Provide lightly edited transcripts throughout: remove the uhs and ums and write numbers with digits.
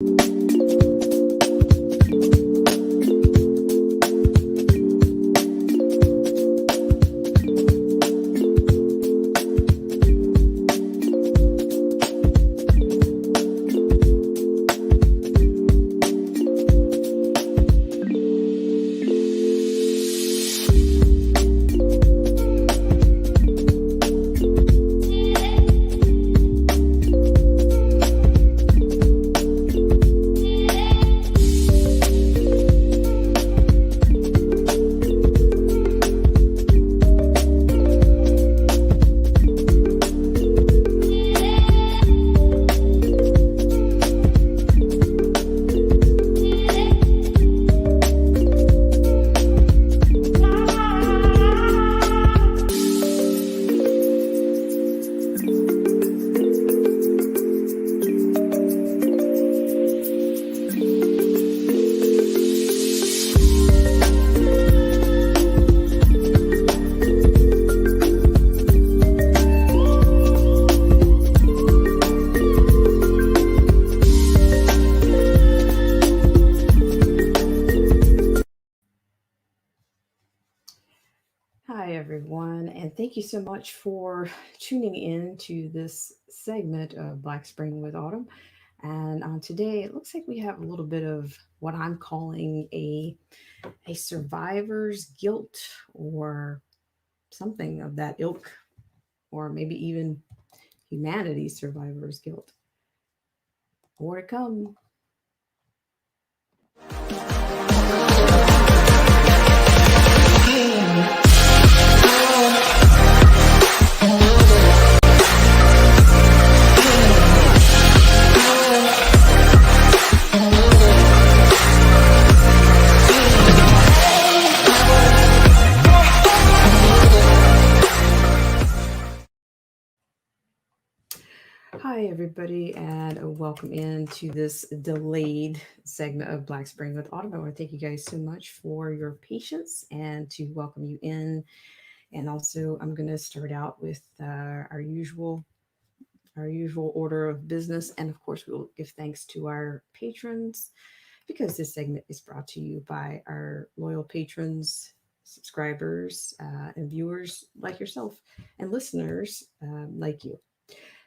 Hi, everyone, and thank you so much for tuning in to this segment of Black Spring with Autumn. And today, it looks like we have a little bit of what I'm calling a survivor's guilt, or something of that ilk, or maybe even humanity's survivor's guilt. More to come. Hi, everybody, and welcome into this delayed segment of Black Spring with Autumn. I want to thank you guys so much for your patience and to welcome you in. And also, I'm going to start out with our usual order of business, and of course, we will give thanks to our patrons because this segment is brought to you by our loyal patrons, subscribers, and viewers like yourself, and listeners like you.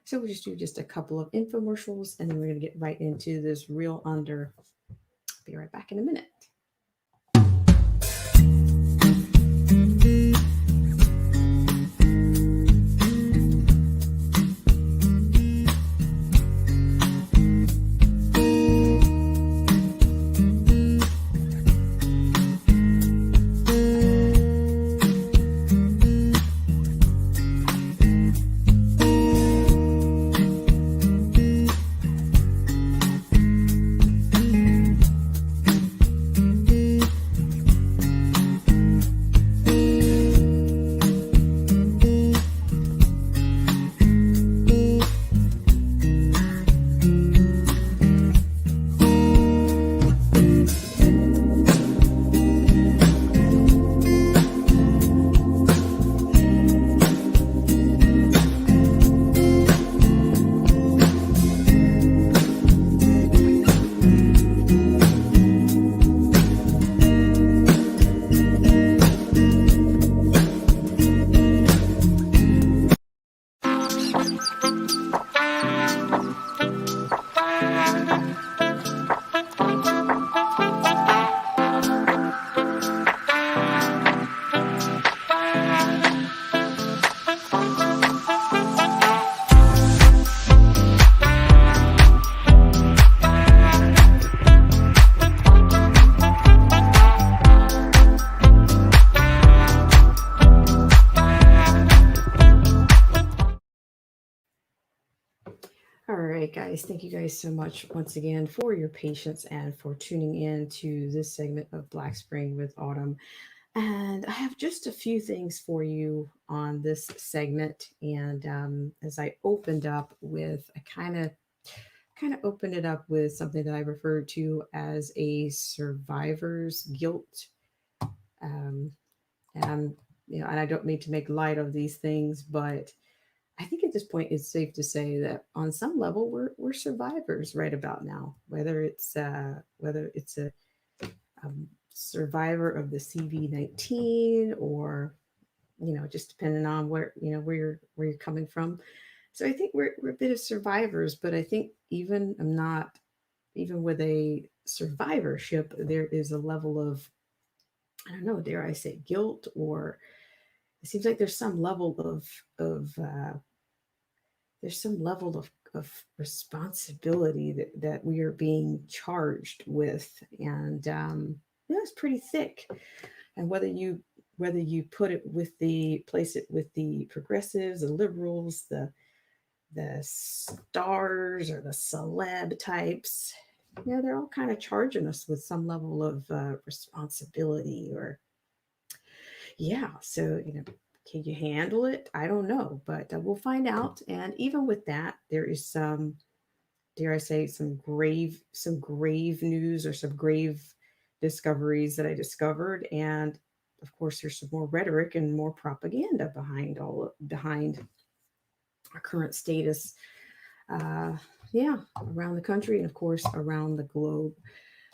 So we'll just do just a couple of infomercials and then we're going to get right into this real under. Be right back in a minute. All right, guys. Thank you guys so much once again for your patience and for tuning in to this segment of Black Spring with Autumn. And I have just a few things for you on this segment. And as I opened up with, I kind of opened it up with something that I referred to as a survivor's guilt. Um, and I'm, and I don't mean to make light of these things, but I think at this point it's safe to say that on some level we're survivors right about now. Whether it's a survivor of the CV-19, or just depending on where you're coming from. So I think we're a bit of survivors, but I think even I'm not even with a survivorship, there is a level of, I don't know, dare I say, guilt, or it seems like there's some level of responsibility that we are being charged with, and it's pretty thick. And whether you place it with the progressives, the liberals, the stars, or the celeb types, they're all kind of charging us with some level of responsibility, or so can you handle it? I don't know, but we'll find out. And even with that, there is some, dare I say, some grave news, or some grave discoveries that I discovered. And of course, there's some more rhetoric and more propaganda behind our current status, uh, yeah, around the country, and of course around the globe.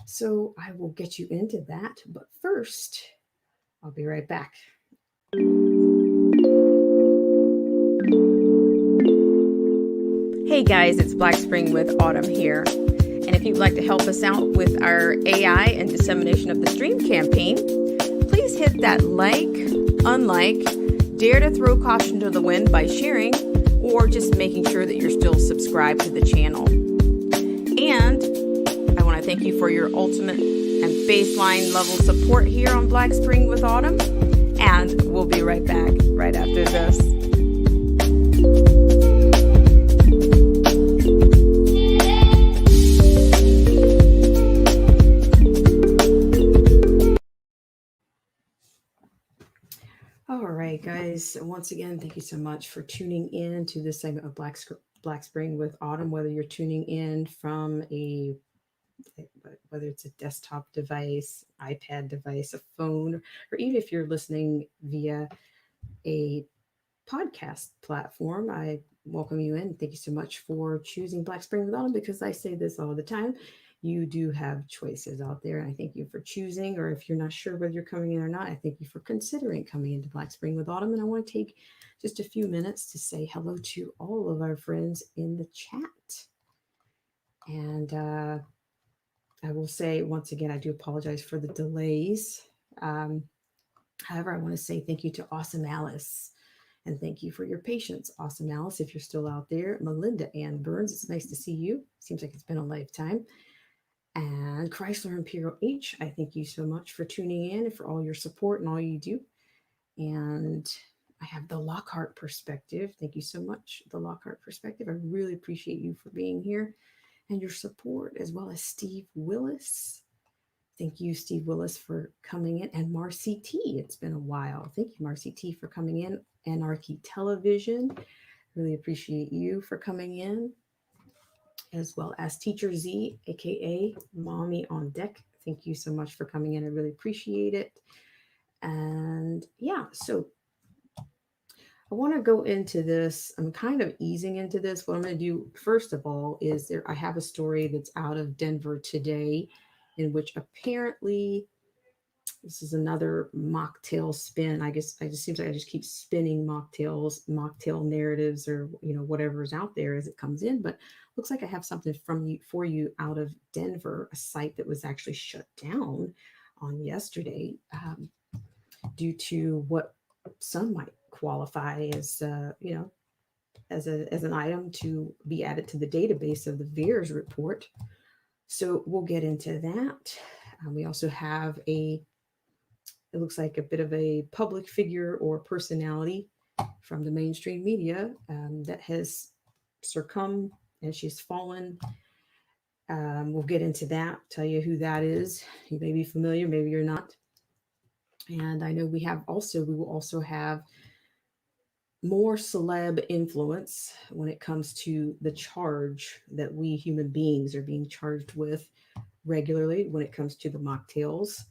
So I will get you into that, but first, I'll be right back. Hey guys, it's Black Spring with Autumn here. And if you'd like to help us out with our AI and dissemination of the stream campaign, please hit that like, unlike, dare to throw caution to the wind by sharing, or just making sure that you're still subscribed to the channel. And I want to thank you for your ultimate and baseline level support here on Black Spring with Autumn. And we'll be right back right after this. All right, guys. Once again, thank you so much for tuning in to this segment of Black Spring with Autumn. Whether you're tuning in from whether it's a desktop device, iPad device, a phone, or even if you're listening via a podcast platform, I welcome you in. Thank you so much for choosing Black Spring with Autumn, because I say this all the time. You do have choices out there, and I thank you for choosing. Or if you're not sure whether you're coming in or not, I thank you for considering coming into Black Spring with Autumn. And I want to take just a few minutes to say hello to all of our friends in the chat. And I will say once again, I do apologize for the delays. Um, However, I want to say thank you to Awesome Alice. And thank you for your patience, Awesome Alice, if you're still out there. Melinda Ann Burns, it's nice to see you. Seems like it's been a lifetime. And Chrysler Imperial H, I thank you so much for tuning in and for all your support and all you do. And I have the Lockhart Perspective. Thank you so much, the Lockhart Perspective. I really appreciate you for being here and your support, as well as Steve Willis. Thank you, Steve Willis, for coming in. And Marcy T, it's been a while. Thank you, Marcy T, for coming in. Anarchy Television, really appreciate you for coming in. As well as Teacher Z, aka Mommy on Deck. Thank you so much for coming in. I really appreciate it. And so I want to go into this. I'm kind of easing into this. What I'm going to do first of all is I have a story that's out of Denver today, in which apparently this is another mocktail spin. I guess it just seems like I just keep spinning mocktail narratives, or whatever's out there as it comes in. But looks like I have something for you out of Denver, a site that was actually shut down on yesterday due to what some might qualify as as an item to be added to the database of the VAERS report. So we'll get into that. We also have it looks like a bit of a public figure or personality from the mainstream media that has succumbed, and she's fallen. We'll get into that, tell you who that is. You may be familiar, maybe you're not. And I know we will also have more celeb influence when it comes to the charge that we human beings are being charged with regularly when it comes to the mocktails.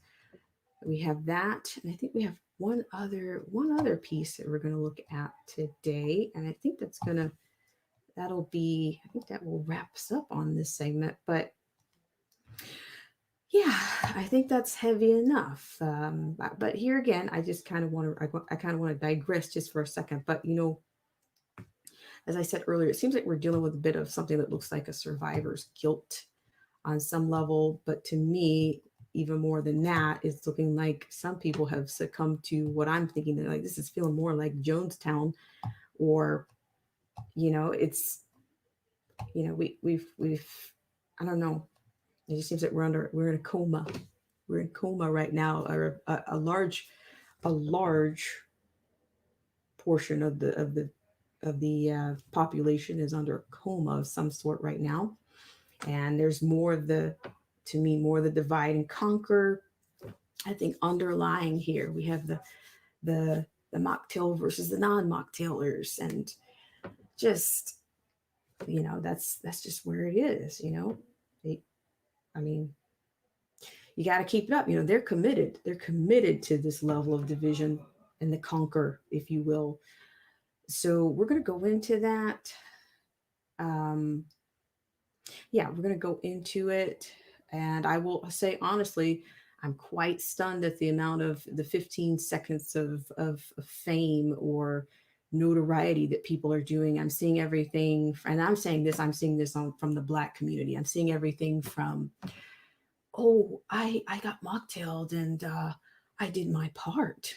We have that, and I think we have one other piece that we're going to look at today, and I think I think that will wrap us up on this segment. But yeah, I think that's heavy enough. But here again, I just kind of want to I kind of want to digress just for a second. But as I said earlier, it seems like we're dealing with a bit of something that looks like a survivor's guilt on some level. But to me, even more than that, it's looking like some people have succumbed to what I'm thinking that like this is feeling more like Jonestown, or it's we've I don't know. It just seems like we're in a coma. We're in coma right now, or a large portion of the population is under a coma of some sort right now. And there's more of the to me more of the divide and conquer. I think underlying here we have the the mocktail versus the non-mocktailers, and just that's just where it is. They, I mean, you got to keep it up. They're committed to this level of division and the conquer, if you will. So we're going to go into that. um yeah, we're going to go into it. And I will say honestly, I'm quite stunned at the amount of the 15 seconds of fame or notoriety that people are doing. I'm seeing everything, and I'm seeing this from the Black community. I'm seeing everything from, oh, I got mocktailed, and I did my part,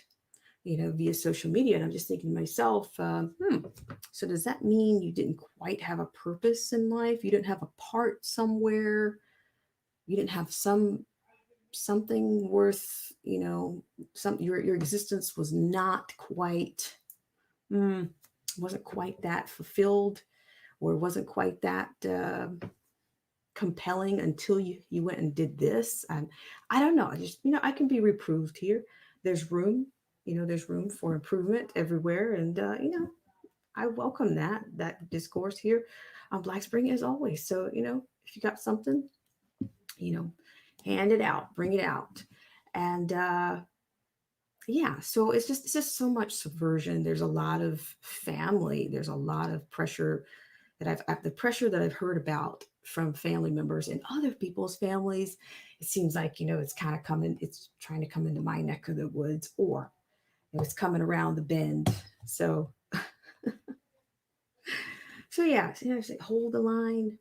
via social media. And I'm just thinking to myself, so does that mean you didn't quite have a purpose in life? You didn't have a part somewhere? You didn't have something worth, your existence was not quite, mm, wasn't quite that fulfilled, or wasn't quite that compelling until you went and did this. And I don't know. I just, I can be reproved here. There's room, there's room for improvement everywhere. And, I welcome that discourse here on Black Spring as always. So, if you got something, you know, hand it out, bring it out. And, yeah, so it's just so much subversion. There's a lot of family. There's a lot of pressure the pressure that I've heard about from family members and other people's families. It seems like, it's kind of coming, it's trying to come into my neck of the woods, or it's coming around the bend. So, yeah, say, hold the line,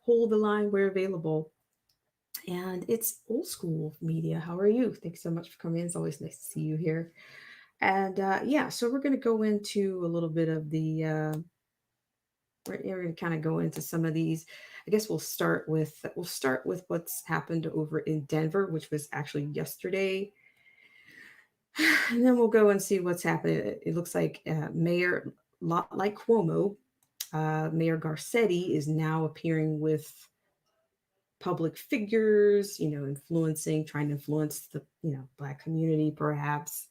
hold the line. We're available. And it's old school media. How are you? Thanks so much for coming in. It's always nice to see you here. And yeah, so we're going to go into a little bit of we're going to kind of go into some of these. I guess we'll start with what's happened over in Denver, which was actually yesterday, and then we'll go and see what's happening. It looks like Mayor, lot like Cuomo, Mayor Garcetti is now appearing with public figures, trying to influence the Black community, perhaps.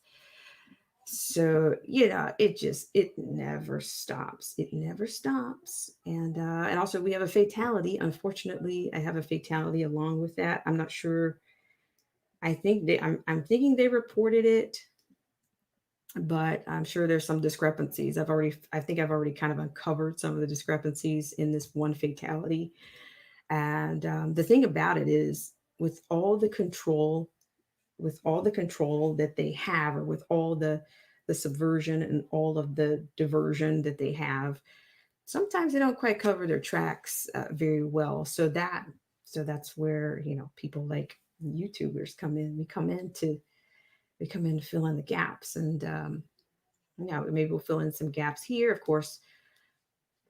So it never stops. It never stops. And also we have a fatality. Unfortunately, I have a fatality along with that. I'm not sure. I'm thinking they reported it, but I'm sure there's some discrepancies. I think I've already kind of uncovered some of the discrepancies in this one fatality. And the thing about it is, with all the control, that they have, or with all the subversion and all of the diversion that they have, sometimes they don't quite cover their tracks very well. So that's where people like YouTubers come in. We come in to fill in the gaps. And maybe we'll fill in some gaps here. Of course,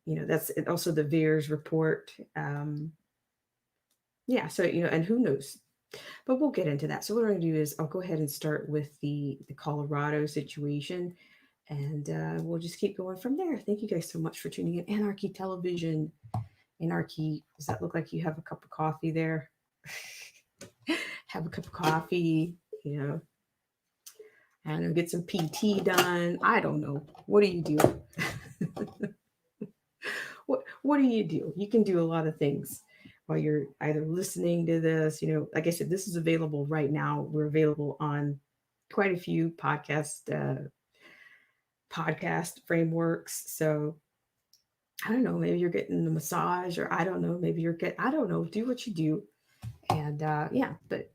that's also the VAERS report. Yeah, so and who knows, but we'll get into that. So what I'm going to do is I'll go ahead and start with the Colorado situation, and we'll just keep going from there. Thank you guys so much for tuning in. Anarchy Television. Anarchy, does that look like you have a cup of coffee there? Have a cup of coffee, and get some PT done. I don't know. What do you do? What do you do? You can do a lot of things while you're either listening to this. Like I said, this is available right now. We're available on quite a few podcast frameworks. So I don't know, maybe you're getting a massage, or I don't know, maybe you're getting, I don't know, do what you do. And yeah, but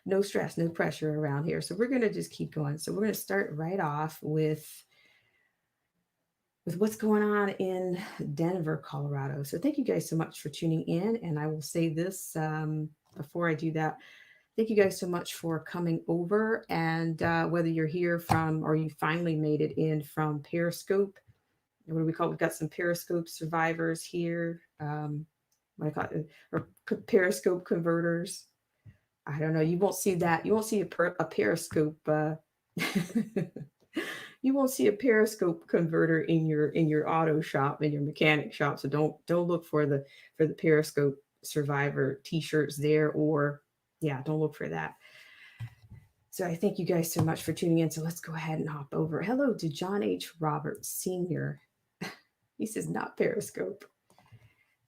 no stress, no pressure around here. So we're gonna just keep going. So we're gonna start right off with what's going on in Denver, Colorado. So thank you guys so much for tuning in. And I will say this before I do that. Thank you guys so much for coming over. And whether you're here from, or you finally made it in from Periscope, what do we call it? We've got some Periscope survivors here. What I call it, or Periscope converters. I don't know. You won't see that. You won't see a Periscope. You won't see a Periscope converter in your auto shop, in your mechanic shop. So don't look for the Periscope survivor T-shirts there, or yeah, don't look for that. So I thank you guys so much for tuning in. So let's go ahead and hop over. Hello to John H. Roberts Sr. He says not Periscope.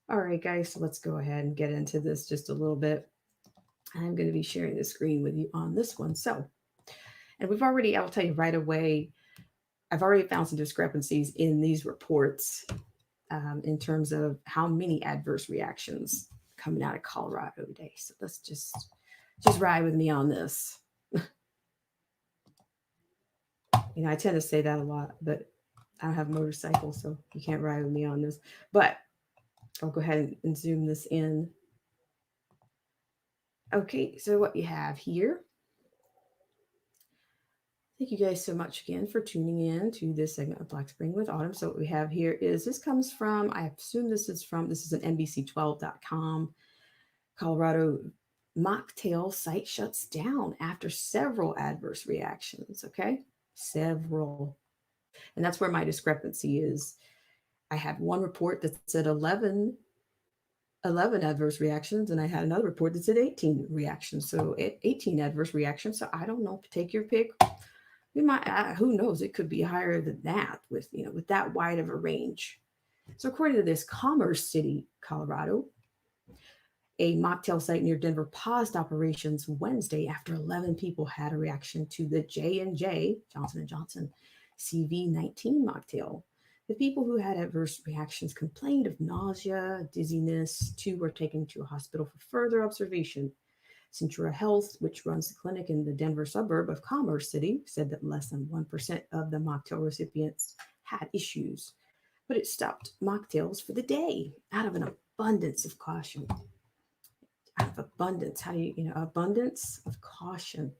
All right, guys. So let's go ahead and get into this just a little bit. I'm going to be sharing the screen with you on this one. So, and I'll tell you right away, I've already found some discrepancies in these reports in terms of how many adverse reactions coming out of Colorado today. So let's just ride with me on this. I tend to say that a lot, but I don't have a motorcycle, so you can't ride with me on this. But I'll go ahead and zoom this in. Okay, so what you have here. Thank you guys so much again for tuning in to this segment of Black Spring with Autumn. So what we have here is, this comes from, I assume this is an NBC12.com. Colorado mocktail site shuts down after several adverse reactions. Okay, several. And that's where my discrepancy is. I had one report that said 11 adverse reactions, and I had another report that said 18 reactions. So 18 adverse reactions. So I don't know, take your pick. We might, who knows, it could be higher than that with that wide of a range. So according to this, Commerce City, Colorado, a mocktail site near Denver, paused operations Wednesday after 11 people had a reaction to the J&J, Johnson & Johnson, CV-19 mocktail. The people who had adverse reactions complained of nausea, dizziness. 2 were taken to a hospital for further observation. Centura Health, which runs the clinic in the Denver suburb of Commerce City, said that less than 1% of the mocktail recipients had issues, but it stopped mocktails for the day out of an abundance of caution. Out of abundance, how do abundance of caution.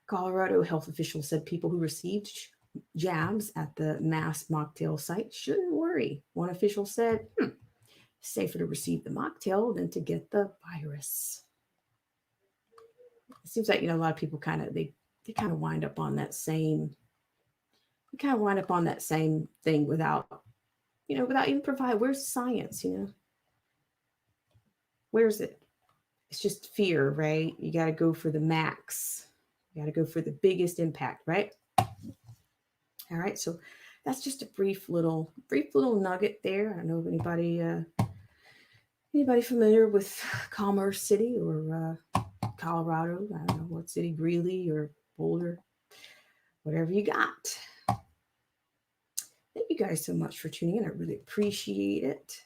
Colorado health officials said people who received jabs at the mass mocktail site shouldn't worry. One official said, safer to receive the mocktail than to get the virus. It seems like a lot of people they kind of wind up on that same thing without even provide. Where's science? Where's it? It's just fear, right? You got to go for the max. You got to go for the biggest impact, right? All right, so that's just a brief little nugget there. I don't know if anybody familiar with Commerce City or Colorado. I don't know what city, Greeley or Boulder, whatever you got. Thank you guys so much for tuning in. I really appreciate it.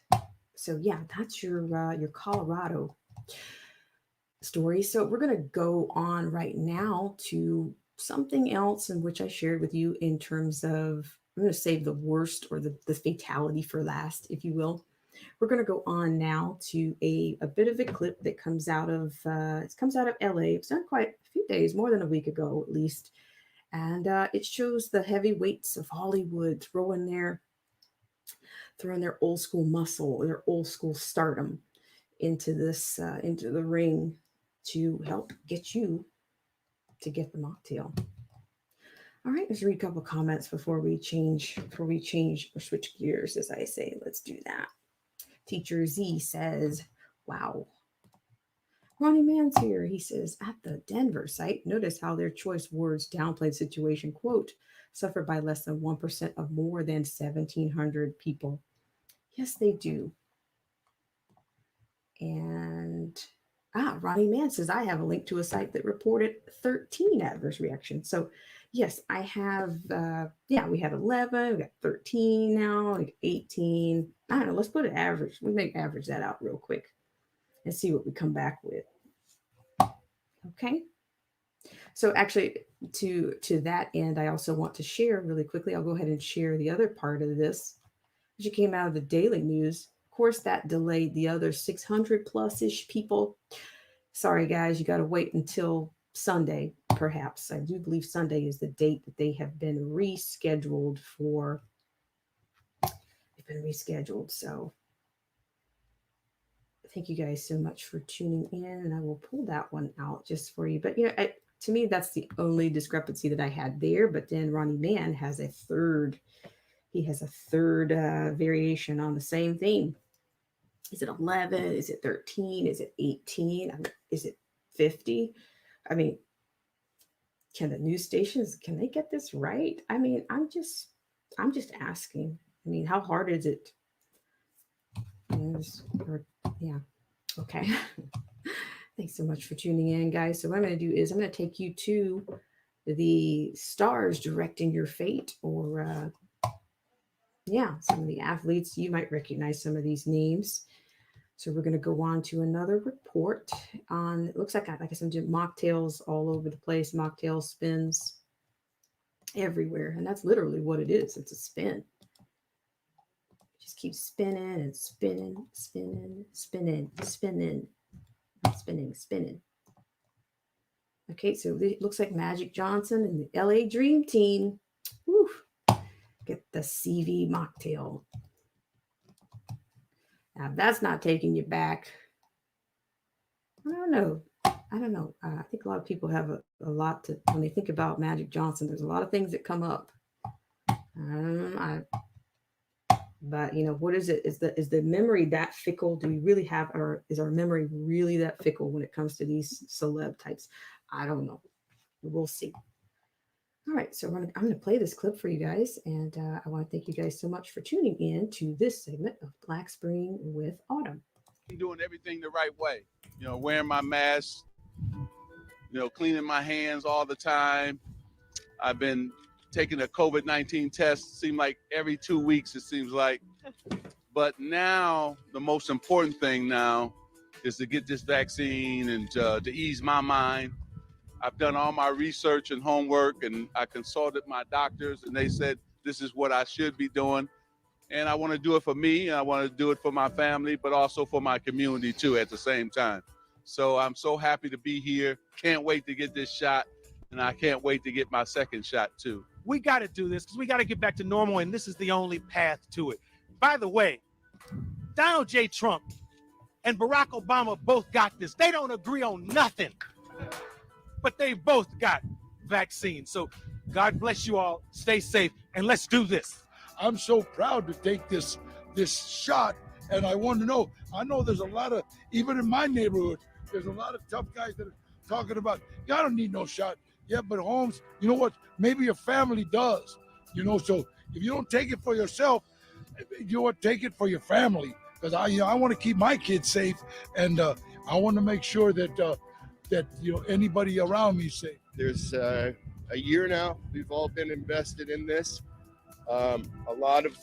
So yeah, that's your Colorado story. So we're going to go on right now to something else in which I shared with you in terms of, I'm going to save the worst or the fatality for last, if you will. We're going to go on now to a bit of a clip that comes out of LA. It's not quite a few days, more than a week ago at least. And it shows the heavyweights of Hollywood throwing their old school muscle, their old school stardom into the ring to help get you to get the mocktail. All right, let's read a couple comments before we change or switch gears, as I say. Let's do that. Teacher Z says, wow. Ronnie Mann's here. He says, at the Denver site, notice how their choice words downplayed situation, quote, suffered by less than 1% of more than 1,700 people. Yes, they do. And Ronnie Mann says, I have a link to a site that reported 13 adverse reactions. So, yes, I have, yeah, we have 11, we got 13 now, like 18. I don't know, let's put an average. We may average that out real quick and see what we come back with. Okay. So actually, to that end, I also want to share really quickly. I'll go ahead and share the other part of this. As you came out of the daily news, of course, that delayed the other 600 plus ish people. Sorry, guys, you got to wait until Sunday, perhaps. I do believe Sunday is the date that they have been rescheduled for. They've been rescheduled. So thank you guys so much for tuning in. And I will pull that one out just for you. But, to me, that's the only discrepancy that I had there. But then Ronnie Mann has a third. He has a third variation on the same theme. Is it 11? Is it 13? Is it 18? Is it 50? I mean, can the news stations, can they get this right? I mean, I'm just asking. I mean, how hard is it? Yeah. Okay. Thanks so much for tuning in, guys. So what I'm going to do is I'm going to take you to the stars directing your fate, or some of the athletes. You might recognize some of these names. So we're going to go on to another report on, it looks like I said, mocktails all over the place, mocktail spins everywhere. And that's literally what it is. It's a spin. Just keep spinning and spinning, spinning, spinning, spinning, spinning, spinning. Okay, so it looks like Magic Johnson and the LA Dream Team. Woo, get the CV mocktail. Now, if that's not taking you back, I don't know. I think a lot of people have a lot to, when they think about Magic Johnson, there's a lot of things that come up. But what is it? Is the memory that fickle? Do we really have, or is our memory really that fickle when it comes to these celeb types? I don't know. We'll see. All right, so I'm going to play this clip for you guys, and I want to thank you guys so much for tuning in to this segment of Black Spring with Autumn. I'm doing everything the right way. Wearing my mask, cleaning my hands all the time. I've been taking a COVID-19 test, seems like every 2 weeks, it seems like. But now, the most important thing now is to get this vaccine and to ease my mind. I've done all my research and homework, and I consulted my doctors, and they said this is what I should be doing. And I want to do it for me, and I want to do it for my family, but also for my community too at the same time. So I'm so happy to be here. Can't wait to get this shot, and I can't wait to get my second shot too. We got to do this because we got to get back to normal, and this is the only path to it. By the way, Donald J. Trump and Barack Obama both got this. They don't agree on nothing, but they both got vaccines. So God bless you all. Stay safe, and let's do this. I'm so proud to take this shot, and I want to know. I know there's a lot of, even in my neighborhood, there's a lot of tough guys that are talking about, I don't need no shot. Yeah, but Holmes, you know what? Maybe your family does. So if you don't take it for yourself, take it for your family. Because I want to keep my kids safe, and I want to make sure that anybody around me is safe. There's a year now we've all been invested in this. A lot of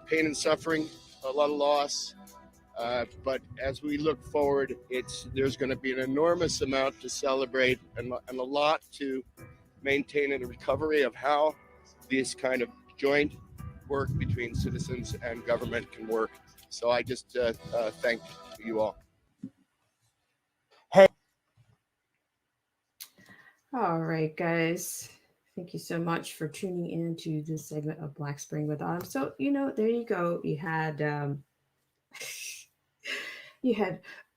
pain and suffering, a lot of loss. But as we look forward, there's going to be an enormous amount to celebrate and a lot to maintain in the recovery of how this kind of joint work between citizens and government can work. So I just thank you all. Hey. All right, guys. Thank you so much for tuning in to this segment of Black Spring with Autumn. So, there you go. You had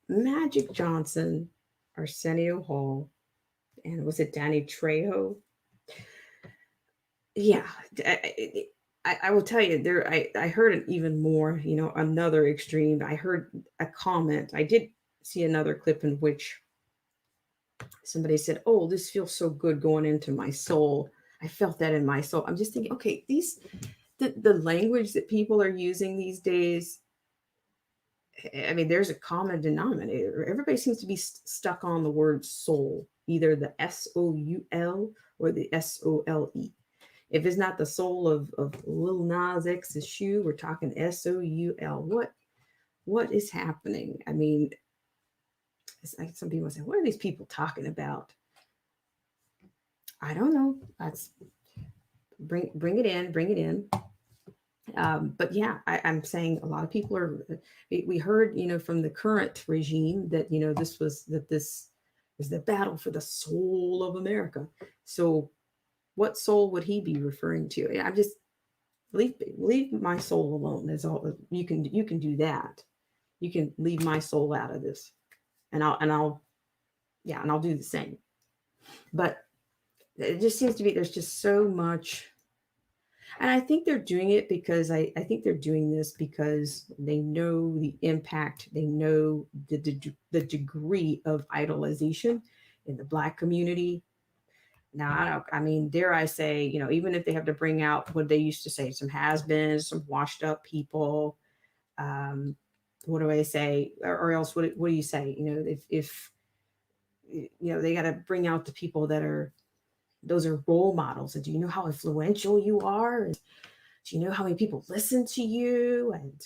Magic Johnson, Arsenio Hall, and was it Danny Trejo? Yeah, I will tell you there. I heard it even more. Another extreme. I heard a comment. I did see another clip in which somebody said, "Oh, this feels so good going into my soul. I felt that in my soul." I'm just thinking, okay, the language that people are using these days, I mean, there's a common denominator. Everybody seems to be stuck on the word soul, either the SOUL or the SOLE. If it's not the soul of Lil Nas X's shoe, we're talking SOUL. What is happening? I mean, it's like some people say, what are these people talking about? I don't know. That's bring it in, bring it in. But yeah, I'm saying a lot of people are. We heard, from the current regime that this is the battle for the soul of America. So, what soul would he be referring to? I'm just leave my soul alone. That's all you can do that. You can leave my soul out of this, and I'll do the same. But it just seems to be there's just so much. And I think they're doing it because I think they're doing this because they know the impact, they know the degree of idolization in the Black community. Now, I mean, dare I say, even if they have to bring out what they used to say, some has-beens, some washed up people, um, what do I say? Or else, what do you say? If they got to bring out the people that are, those are role models. And do you know how influential you are? And do you know how many people listen to you? And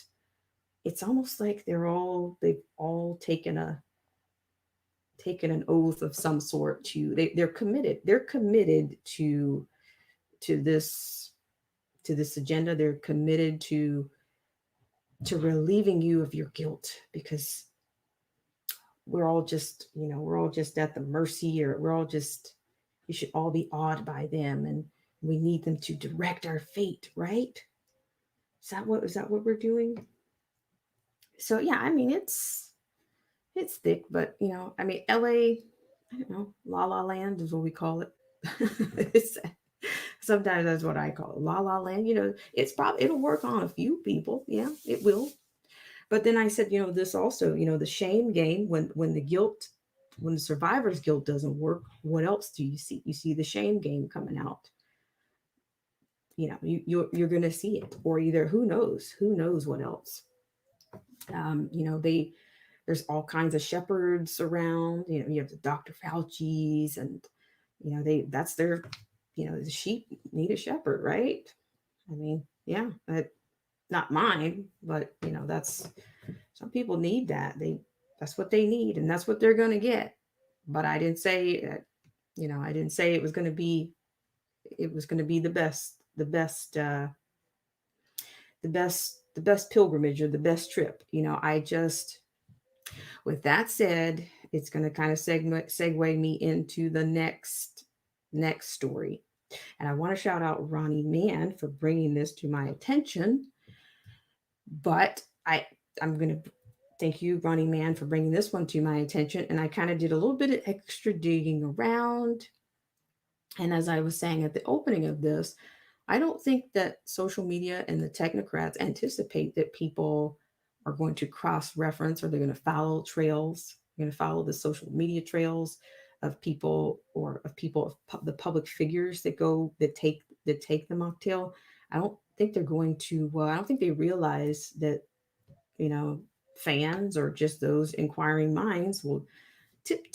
it's almost like they've all taken an oath of some sort they're committed to this agenda. They're committed to relieving you of your guilt, because we're all just at the mercy, or we should all be awed by them, and we need them to direct our fate, right? Is that what we're doing? So yeah, I mean, it's thick, but I mean, LA, I don't know, La La Land is what we call it. It's, sometimes that's what I call it, La La Land. It'll work on a few people, yeah, it will. But then I said, this also, the shame game, when the survivor's guilt doesn't work, what else do you see? You see the shame game coming out. You're going to see it, or either who knows what else. There's all kinds of shepherds around. You have the Dr. Fauci's, and that's their, the sheep need a shepherd, right? I mean, yeah, not mine, but that's, some people need that. That's what they need, and that's what they're going to get. But I didn't say, I didn't say it was going to be the best pilgrimage or the best trip. I just, with that said, it's going to kind of segue me into the next story. And I want to shout out Ronnie Mann for bringing this to my attention. But I'm going to thank you, Ronnie Mann, for bringing this one to my attention. And I kind of did a little bit of extra digging around. And as I was saying at the opening of this, I don't think that social media and the technocrats anticipate that people are going to cross reference, or they're going to follow trails. They're going to follow the social media trails of people, or of people, the public figures that take the mocktail. I don't think they're going to. I don't think they realize that you know fans, or just those inquiring minds, will tip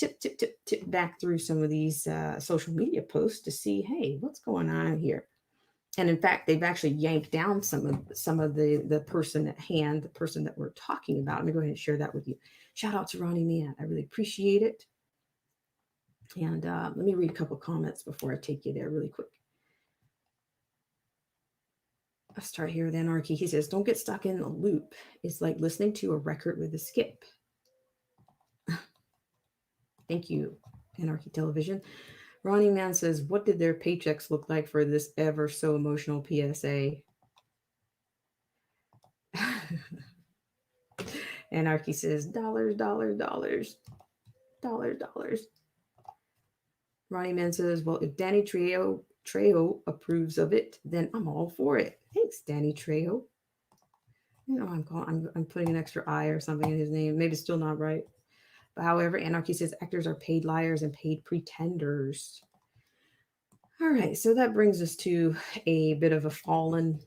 back through some of these social media posts to see, hey, what's going on here. And in fact, they've actually yanked down some of the person at hand, the person that we're talking about. Let me go ahead and share that with you. Shout out to Ronnie Mann. I really appreciate it. And let me read a couple comments before I take you there really quick. I'll start here with Anarchy. He says, don't get stuck in a loop. It's like listening to a record with a skip. Thank you, Anarchy Television. Ronnie Mann says, what did their paychecks look like for this ever so emotional PSA? Anarchy says, dollars, dollars, dollars, dollars, dollars. Ronnie Mann says, well, if Danny Trejo approves of it, then I'm all for it. Thanks, Danny Trejo. I'm putting an extra I or something in his name. Maybe it's still not right. But however, Anarchy says actors are paid liars and paid pretenders. All right, so that brings us to a bit of the fallen.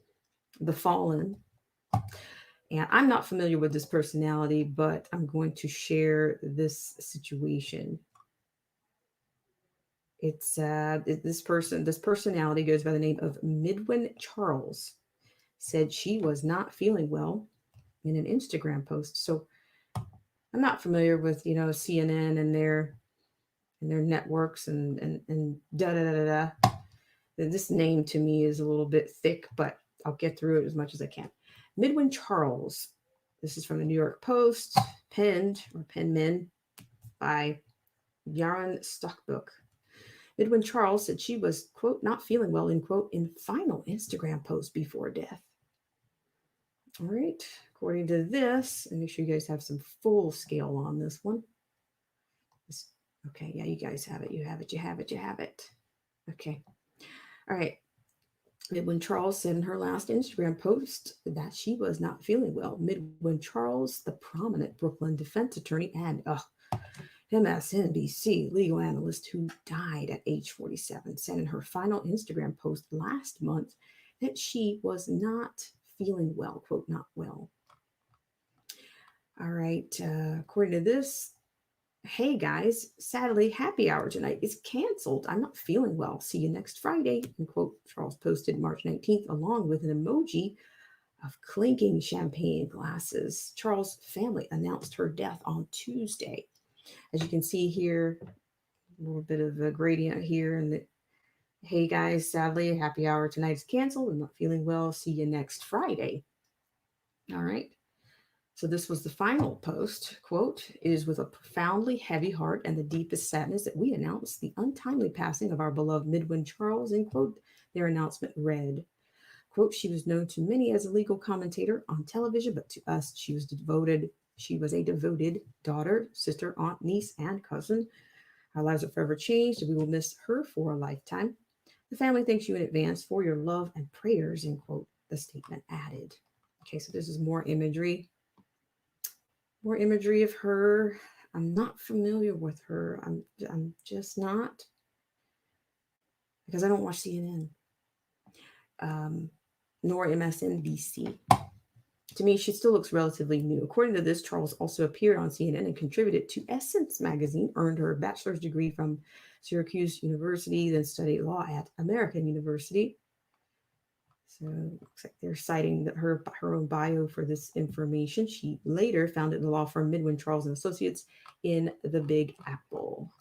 And I'm not familiar with this personality, but I'm going to share this situation. This personality goes by the name of Midwin Charles. Said she was not feeling well in an Instagram post. So I'm not familiar with CNN and their networks and da da da da da. This name to me is a little bit thick, but I'll get through it as much as I can. Midwin Charles. This is from the New York Post, penmen by Yaron Stockbook. Midwin Charles said she was, quote, not feeling well, in quote, in final Instagram post before death. All right. According to this, and make sure you guys have some full scale on this one. Okay, yeah, you guys have it. You have it. You have it. You have it. Okay. All right. Midwin Charles said in her last Instagram post that she was not feeling well. Midwin Charles, the prominent Brooklyn defense attorney and MSNBC legal analyst who died at age 47, said in her final Instagram post last month that she was not feeling well, quote, not well. All right. According to this, hey guys, sadly, happy hour tonight is canceled. I'm not feeling well. See you next Friday. And quote, Charles posted March 19th along with an emoji of clinking champagne glasses. Charles' family announced her death on Tuesday. As you can see here, a little bit of a gradient here. And the, hey guys, sadly, happy hour tonight is canceled. I'm not feeling well. See you next Friday. All right. So this was the final post. Quote, it is with a profoundly heavy heart and the deepest sadness that we announce the untimely passing of our beloved Midwin Charles, end quote. Their announcement read, quote, she was known to many as a legal commentator on television, but to us, she was a devoted daughter, sister, aunt, niece, and cousin. Our lives are forever changed, and we will miss her for a lifetime. The family thanks you in advance for your love and prayers, end quote, the statement added. Okay, so this is more imagery of her. I'm not familiar with her. I'm just not, because I don't watch CNN, nor MSNBC. To me, she still looks relatively new. According to this, Charles also appeared on CNN and contributed to Essence magazine, earned her bachelor's degree from Syracuse University, then studied law at American University. So it looks like they're citing her own bio for this information. She later founded the law firm Midwin Charles and Associates in the Big Apple.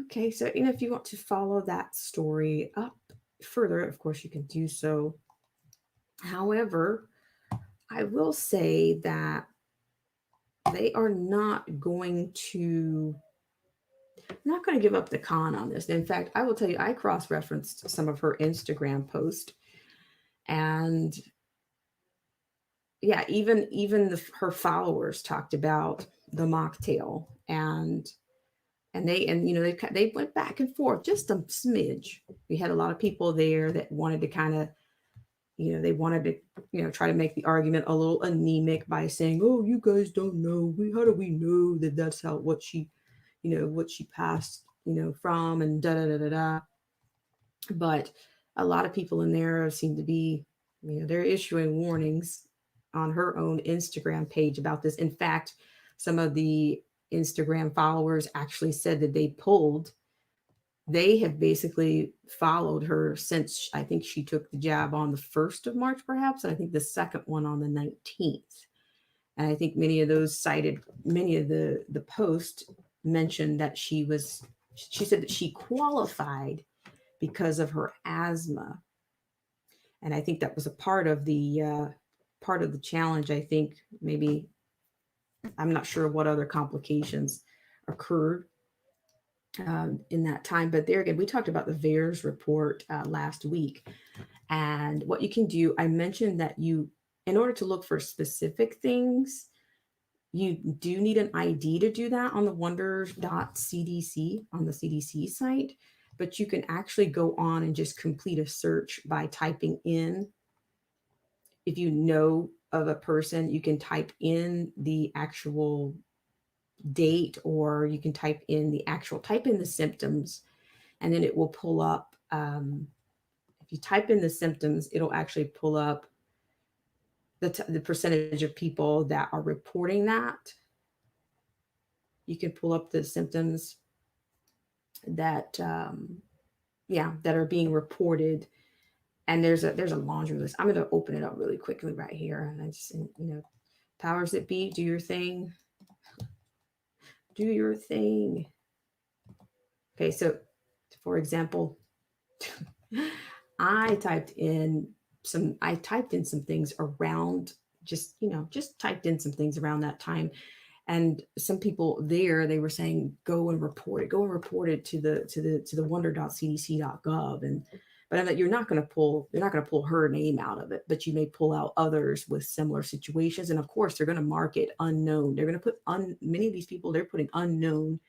Okay, so if you want to follow that story up further, of course you can do so. However, I will say that they are not going to give up the con on this. In fact, I will tell you, I cross-referenced some of her Instagram posts, and yeah, even her followers talked about the mocktail, and they went back and forth just a smidge. We had a lot of people there that wanted to kind of, they wanted to, try to make the argument a little anemic by saying, oh, you guys don't know. How do we know that that's what she passed, from, and da da da da da. But a lot of people in there seem to be, they're issuing warnings on her own Instagram page about this. In fact, some of the Instagram followers actually said that they have basically followed her since I think she took the jab on the 1st of March, perhaps. And I think the second one on the 19th. And I think many of those cited, many of the posts mentioned that she said that she qualified because of her asthma. And I think that was a part of the challenge. I think maybe, I'm not sure what other complications occurred in that time. But there again, we talked about the VAERS report last week. And what you can do, I mentioned that in order to look for specific things, you do need an ID to do that on the wonders.cdc, on the CDC site. But you can actually go on and just complete a search by typing in, if you know of a person, you can type in the actual date, or you can type in the symptoms, and then it will pull up. If you type in the symptoms, it'll actually pull up the percentage of people that are reporting that. You can pull up the symptoms that that are being reported, and there's a laundry list. I'm going to open it up really quickly right here, and I just powers that be, do your thing. Do your thing. Okay, so for example, I typed in some things around, just typed in some things around that time. And some people there, they were saying, go and report it to the wonder.cdc.gov. But I'm like, you're not going to pull her name out of it, but you may pull out others with similar situations. And of course, they're going to mark it unknown. They're going to put many of these people, they're putting unknown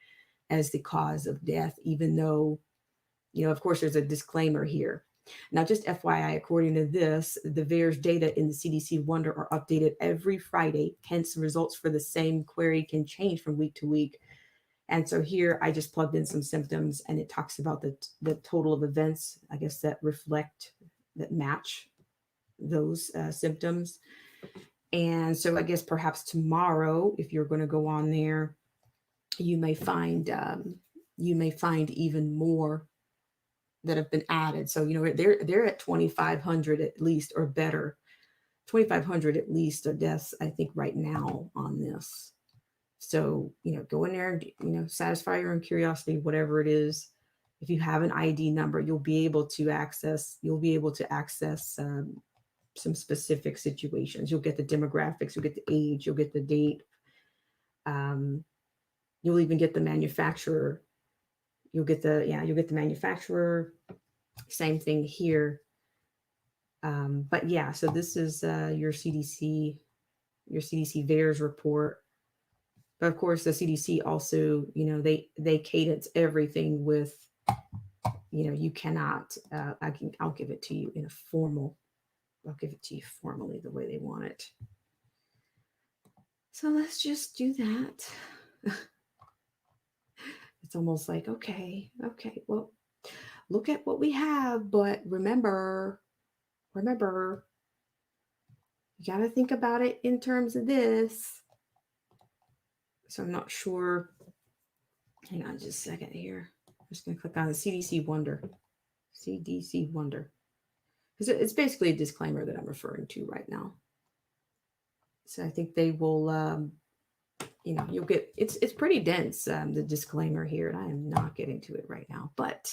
as the cause of death, even though, of course, there's a disclaimer here. Now, just FYI, according to this, the VAERS data in the CDC Wonder are updated every Friday. Hence, results for the same query can change from week to week. And so here I just plugged in some symptoms, and it talks about the total of events, I guess, that match those symptoms. And so I guess perhaps tomorrow, if you're going to go on there, you may find even more that have been added. So, they're at 2,500 at least, or better, 2,500 at least of deaths, I think, right now on this. So, go in there and, satisfy your own curiosity, whatever it is. If you have an ID number, you'll be able to access some specific situations. You'll get the demographics, you'll get the age, you'll get the date. You'll even get the manufacturer. You'll get the manufacturer. Same thing here. But yeah, so this is your CDC VAERS report. But of course, the CDC also, they cadence everything with, you cannot. I'll give it to you in a formal. I'll give it to you formally the way they want it. So let's just do that. It's almost like, okay, well, look at what we have, but remember, you got to think about it in terms of this. So I'm not sure. Hang on just a second here. I'm just going to click on the CDC Wonder. CDC Wonder. Because it's basically a disclaimer that I'm referring to right now. So I think they will, you'll get, it's pretty dense, the disclaimer here, and I am not getting to it right now, but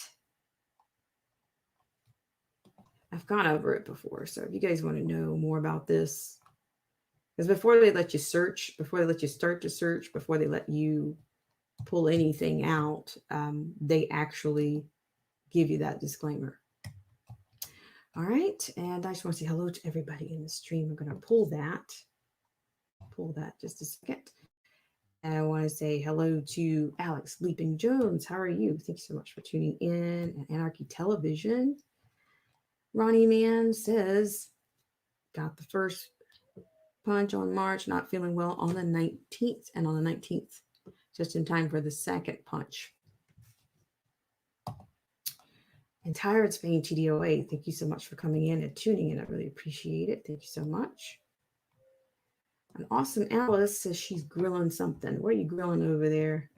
I've gone over it before. So if you guys want to know more about this, because before they let you search, before they let you start to search, before they let you pull anything out, they actually give you that disclaimer. All right. And I just want to say hello to everybody in the stream. I'm going to pull that just a second. And I want to say hello to Alex Leaping Jones. How are you? Thanks so much for tuning in. And Anarchy Television. Ronnie Man says, got the first punch on March, not feeling well on the 19th. And on the 19th, just in time for the second punch. And Tired Spain TDOA, thank you so much for coming in and tuning in. I really appreciate it. Thank you so much. And Awesome Alice says she's grilling something. What are you grilling over there?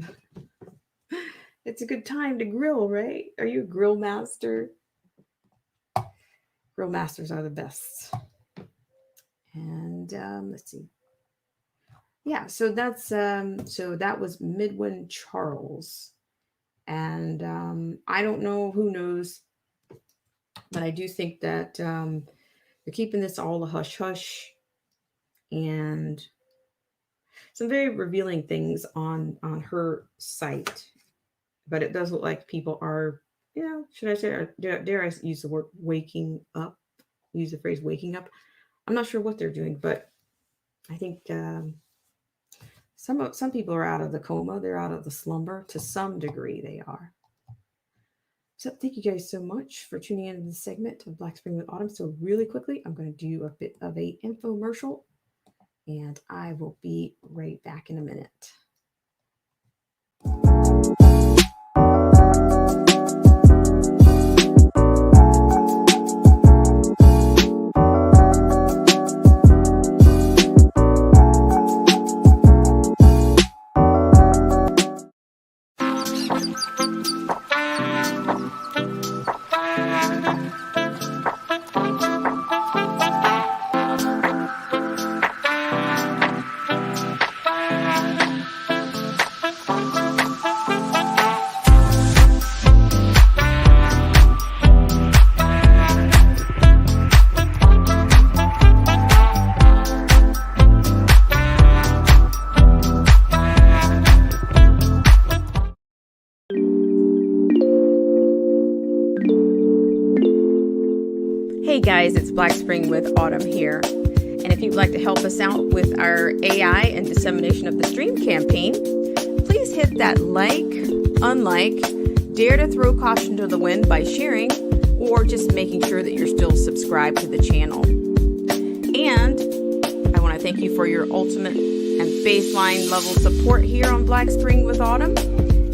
It's a good time to grill, right? Are you a grill master? Grill masters are the best. And let's see. Yeah, so that's that was Midwin Charles. And I don't know, who knows, but I do think that they're keeping this all a hush hush, and some very revealing things on her site. But it does look like people are, should I say, dare I use the word waking up? Use the phrase waking up. I'm not sure what they're doing, but I think some people are out of the coma. They're out of the slumber to some degree. They are. So thank you guys so much for tuning in to this segment of Black Spring with Autumn. So really quickly, I'm going to do a bit of a infomercial, and I will be right back in a minute. Black Spring with Autumn here. And if you'd like to help us out with our AI and dissemination of the stream campaign, please hit that like, unlike, dare to throw caution to the wind by sharing, or just making sure that you're still subscribed to the channel. And I want to thank you for your ultimate and baseline level support here on Black Spring with Autumn.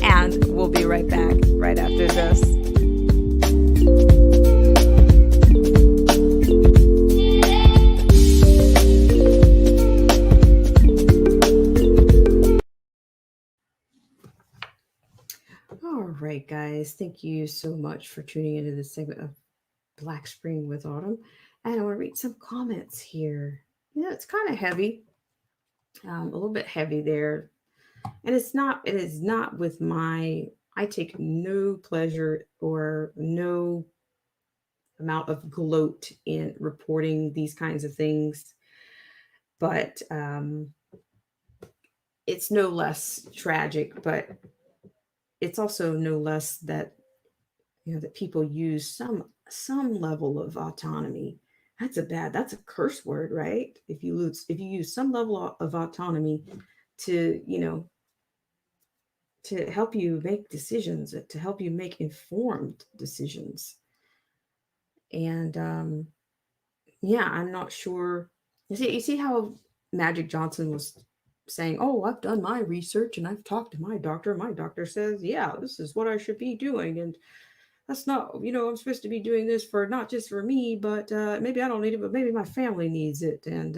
And we'll be right back right after this. All right, guys, thank you so much for tuning into this segment of Black Spring with Autumn. And I want to read some comments here. It's kind of heavy, a little bit heavy there. And it is not with I take no pleasure or no amount of gloat in reporting these kinds of things. But it's no less tragic, but it's also no less that that people use some level of autonomy. That's a curse word, right? If you use some level of autonomy to to help you make decisions, to help you make informed decisions. And I'm not sure. You see how Magic Johnson was saying, "Oh, I've done my research and I've talked to my doctor. My doctor says, yeah, this is what I should be doing, and that's not, I'm supposed to be doing this for not just for me, but maybe I don't need it, but maybe my family needs it." And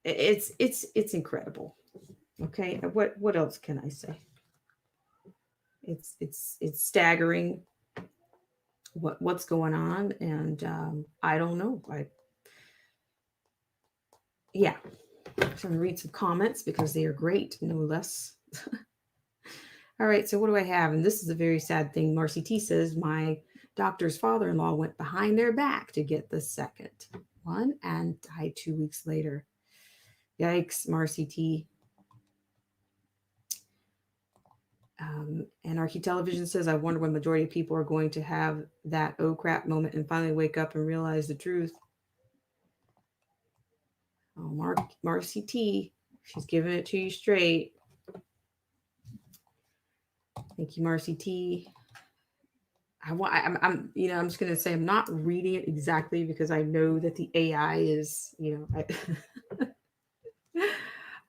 it's incredible. Okay, what else can I say? It's staggering what's going on, and I don't know. So I'm gonna read some comments because they are great, no less. All right, so what do I have? And this is a very sad thing. Marcy T says, my doctor's father-in-law went behind their back to get the second one and died 2 weeks later. Yikes, Marcy T. Anarchy Television says, I wonder when majority of people are going to have that oh crap moment and finally wake up and realize the truth. Oh, Marcy T, she's giving it to you straight. Thank you, Marcy T. I'm just going to say I'm not reading it exactly because I know that the AI is,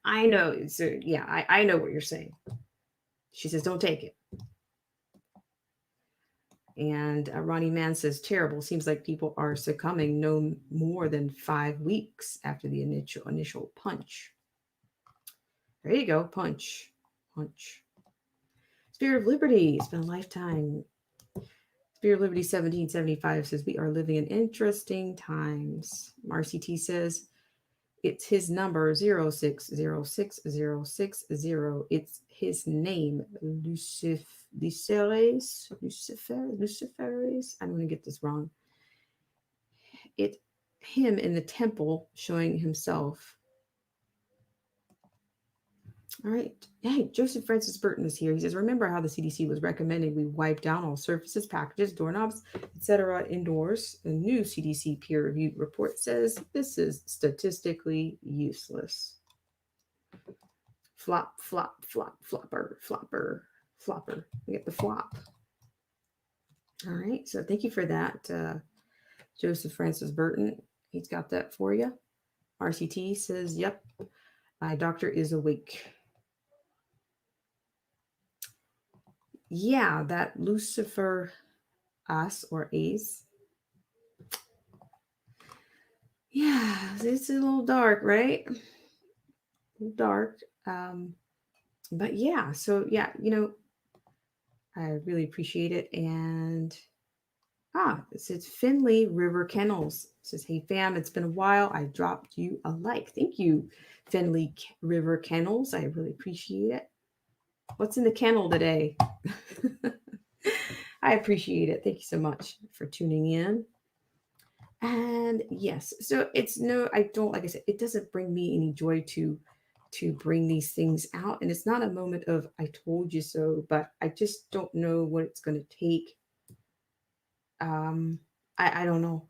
I know. So yeah, I know what you're saying. She says, don't take it. And Ronnie Mann says, terrible. Seems like people are succumbing no more than 5 weeks after the initial punch. There you go. Punch. Spirit of Liberty. It's been a lifetime. Spirit of Liberty 1775 says, we are living in interesting times. Marcy T says, it's his number 0606060. It's his name, Luciferes. I'm going to get this wrong. Him in the temple showing himself. All right. Hey, Joseph Francis Burton is here. He says, remember how the CDC was recommending we wipe down all surfaces, packages, doorknobs, etc. indoors? A new CDC peer-reviewed report says this is statistically useless. Flop, flop, flop, flopper. We get the flop. All right. So thank you for that, Joseph Francis Burton. He's got that for you. RCT says, yep, my doctor is awake. Yeah, that Lucifer us or Ace. Yeah, it's a little dark, right? A little dark. But yeah, so yeah, I really appreciate it. And it says Finley River Kennels. It says, hey fam, it's been a while. I dropped you a like. Thank you, Finley River Kennels. I really appreciate it. What's in the kennel today? I appreciate it. Thank you so much for tuning in. And yes, so like I said, it doesn't bring me any joy to bring these things out. And it's not a moment of, I told you so, but I just don't know what it's going to take Um, I don't know.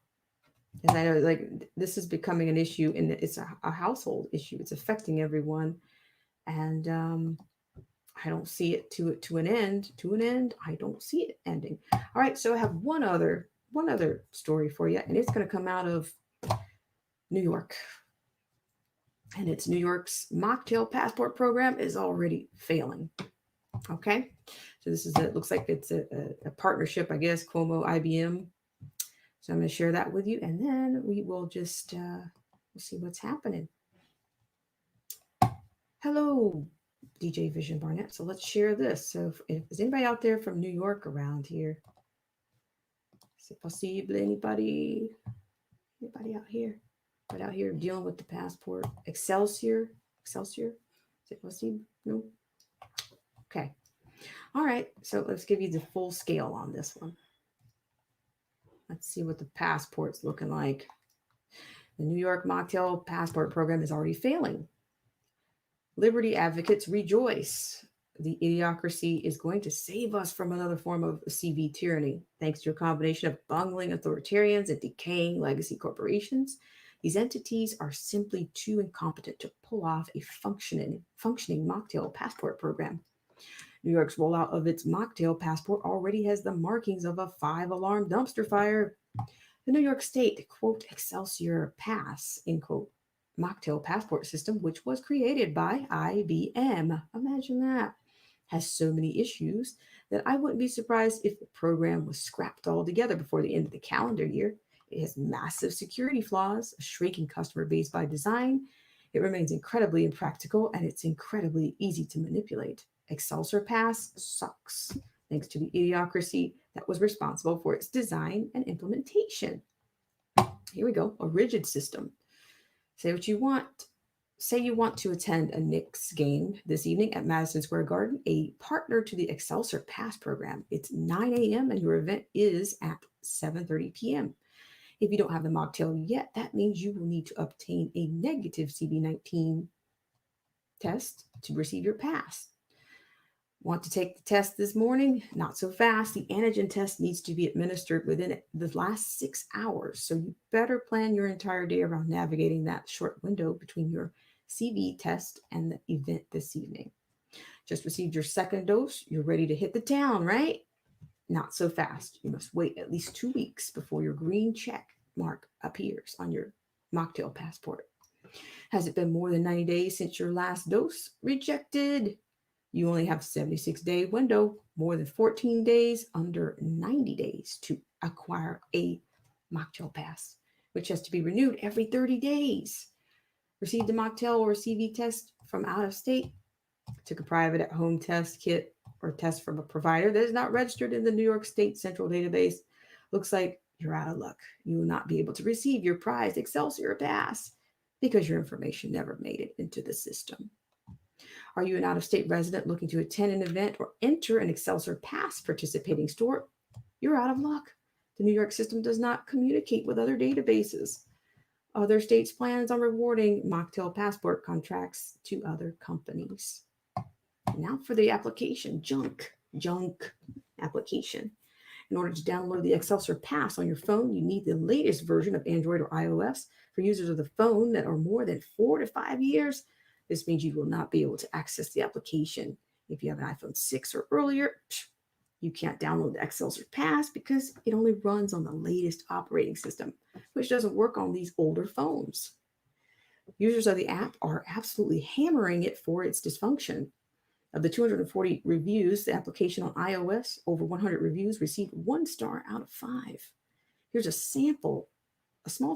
And I know like this is becoming an issue, and it's a household issue. It's affecting everyone, and I don't see it to an end. To an end, I don't see it ending. All right, so I have one other story for you, and it's going to come out of New York, and it's New York's mocktail passport program is already failing. Okay, so this is it looks like it's a partnership, I guess, Cuomo IBM. So I'm going to share that with you, and then we will just we'll see what's happening. Hello, DJ Vision Barnett. So let's share this. So if is anybody out there from New York around here? C'est possible? Anybody out here? Right out here dealing with the passport? Excelsior? C'est possible? No? Okay. All right. So let's give you the full scale on this one. Let's see what the passport's looking like. The New York mocktail passport program is already failing. Liberty advocates rejoice. The idiocracy is going to save us from another form of CV tyranny, thanks to a combination of bungling authoritarians and decaying legacy corporations. These entities are simply too incompetent to pull off a functioning mocktail passport program. New York's rollout of its mocktail passport already has the markings of a 5-alarm dumpster fire. The New York State, quote, Excelsior Pass, end quote, mocktail passport system, which was created by IBM, imagine that, has so many issues that I wouldn't be surprised if the program was scrapped altogether before the end of the calendar year. It has massive security flaws, a shrinking customer base by design. It remains incredibly impractical, and it's incredibly easy to manipulate. Excelsior Pass sucks, thanks to the idiocracy that was responsible for its design and implementation. Here we go, a rigid system. Say what you want. Say you want to attend a Knicks game this evening at Madison Square Garden, a partner to the Excelsior Pass program. It's 9 a.m. and your event is at 7:30 p.m. If you don't have the mocktail yet, that means you will need to obtain a negative CB19 test to receive your pass. Want to take the test this morning? Not so fast. The antigen test needs to be administered within the last 6 hours. So you better plan your entire day around navigating that short window between your CV test and the event this evening. Just received your second dose. You're ready to hit the town, right? Not so fast. You must wait at least 2 weeks before your green check mark appears on your mocktail passport. Has it been more than 90 days since your last dose? Rejected. You only have a 76-day window, more than 14 days, under 90 days to acquire a mocktail pass, which has to be renewed every 30 days. Received a mocktail or CV test from out of state, took a private at-home test kit or test from a provider that is not registered in the New York State Central Database. Looks like you're out of luck. You will not be able to receive your prized Excelsior Pass because your information never made it into the system. Are you an out-of-state resident looking to attend an event or enter an Excelsior Pass participating store? You're out of luck. The New York system does not communicate with other databases. Other states' plans on rewarding mocktail passport contracts to other companies. Now for the application, junk application. In order to download the Excelsior Pass on your phone, you need the latest version of Android or iOS. For users of the phone that are more than 4 to 5 years, this means you will not be able to access the application. If you have an iPhone 6 or earlier, you can't download the Excelsior Pass because it only runs on the latest operating system, which doesn't work on these older phones. Users of the app are absolutely hammering it for its dysfunction. Of the 240 reviews, the application on iOS, over 100 reviews received 1 star out of 5. Here's a small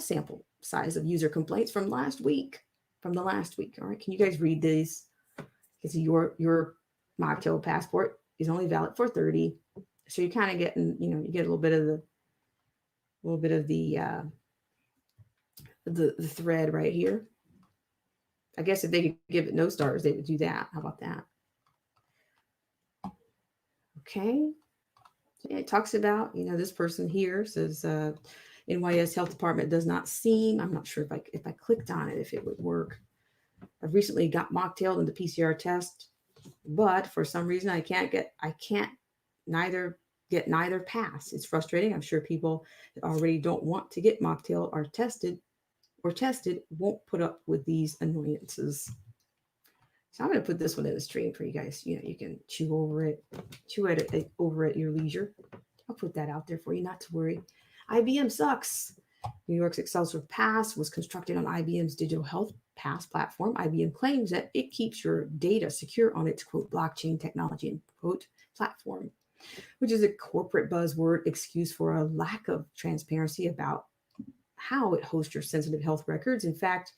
sample size of user complaints from the last week. All right, can you guys read these? Because your mocktail passport is only valid for 30, so you're kind of getting, you get a little bit of the thread right here. I guess if they could give it no stars, they would do that. How about that? Okay, it talks about, this person here says NYS Health Department does not seem, I'm not sure if I clicked on it, if it would work. I've recently got mocktailed in the PCR test, but for some reason I can't neither get neither pass. It's frustrating. I'm sure people that already don't want to get mocktail are tested won't put up with these annoyances. So I'm going to put this one in the stream for you guys. You know, you can chew over at your leisure. I'll put that out there for you, not to worry. IBM sucks. New York's Excelsior Pass was constructed on IBM's digital health pass platform. IBM claims that it keeps your data secure on its quote blockchain technology and quote platform, which is a corporate buzzword excuse for a lack of transparency about how it hosts your sensitive health records. In fact,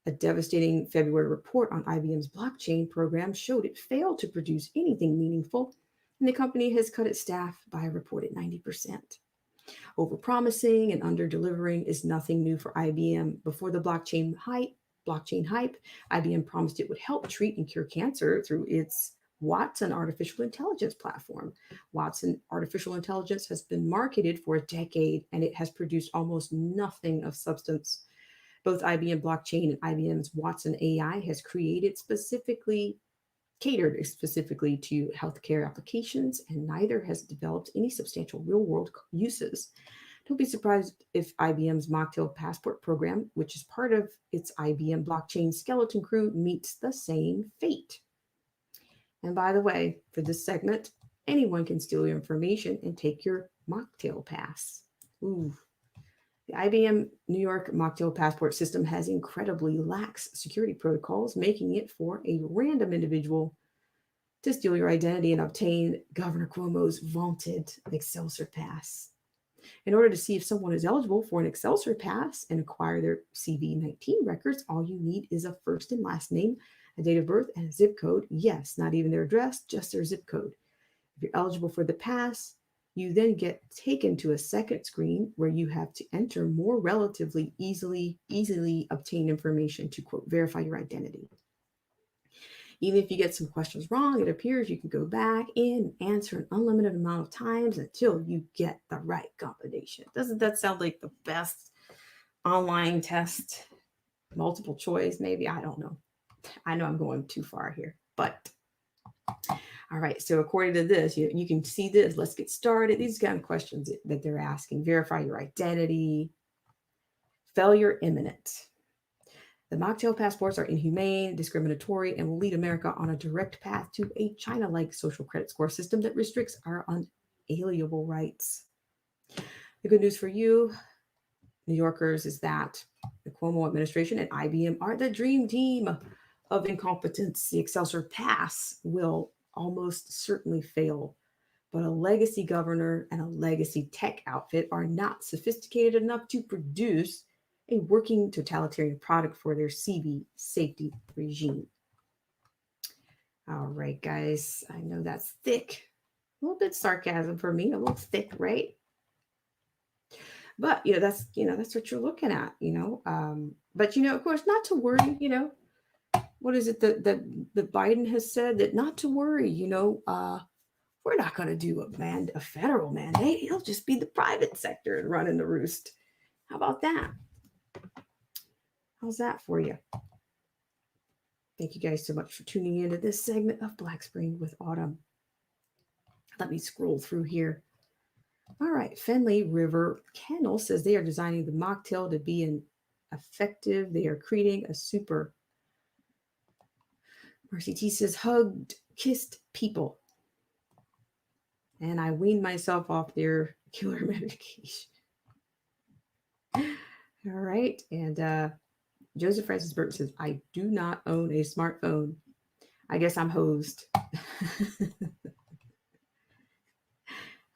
a devastating February report on IBM's blockchain program showed it failed to produce anything meaningful, and the company has cut its staff by a reported 90%. Overpromising and under-delivering is nothing new for IBM. Before the blockchain hype, IBM promised it would help treat and cure cancer through its Watson artificial intelligence platform. Watson artificial intelligence has been marketed for a decade and it has produced almost nothing of substance. Both IBM blockchain and IBM's Watson AI has catered specifically to healthcare applications, and neither has developed any substantial real-world uses. Don't be surprised if IBM's Mocktail Passport program, which is part of its IBM blockchain skeleton crew, meets the same fate. And by the way, for this segment, anyone can steal your information and take your mocktail pass. Ooh. The IBM New York mocktail passport system has incredibly lax security protocols, making it for a random individual to steal your identity and obtain Governor Cuomo's vaunted Excelsior Pass. In order to see if someone is eligible for an Excelsior Pass and acquire their CV-19 records, all you need is a first and last name, a date of birth, and a zip code. Yes, not even their address, just their zip code. If you're eligible for the pass, you then get taken to a second screen where you have to enter more relatively easily obtained information to, quote, verify your identity. Even if you get some questions wrong, it appears you can go back in and answer an unlimited amount of times until you get the right combination. Doesn't that sound like the best online test? Multiple choice, maybe? I don't know. I know I'm going too far here, but all right. So according to this, you can see this. Let's get started. These kind of questions that they're asking: verify your identity, failure imminent. The mocktail passports are inhumane, discriminatory, and will lead America on a direct path to a China-like social credit score system that restricts our unalienable rights. The good news for you, New Yorkers, is that the Cuomo administration and IBM are the dream team of incompetence. The Excelsior Pass will almost certainly fail, but a legacy governor and a legacy tech outfit are not sophisticated enough to produce a working totalitarian product for their CV safety regime. All right, guys, I know that's thick. A little bit sarcasm for me, a little thick, right? But that's what you're looking at, But of course, not to worry, what is it that Biden has said, that not to worry, we're not going to do a federal mandate. It'll just be the private sector running the roost. How about that? How's that for you? Thank you guys so much for tuning into this segment of Black Spring with Autumn. Let me scroll through here. All right, Fenley River Kennel says they are designing the mocktail to be an effective. They are creating a super. Mercy T says hugged, kissed people. And I weaned myself off their killer medication. All right, and Joseph Francis Burton says, I do not own a smartphone. I guess I'm hosed.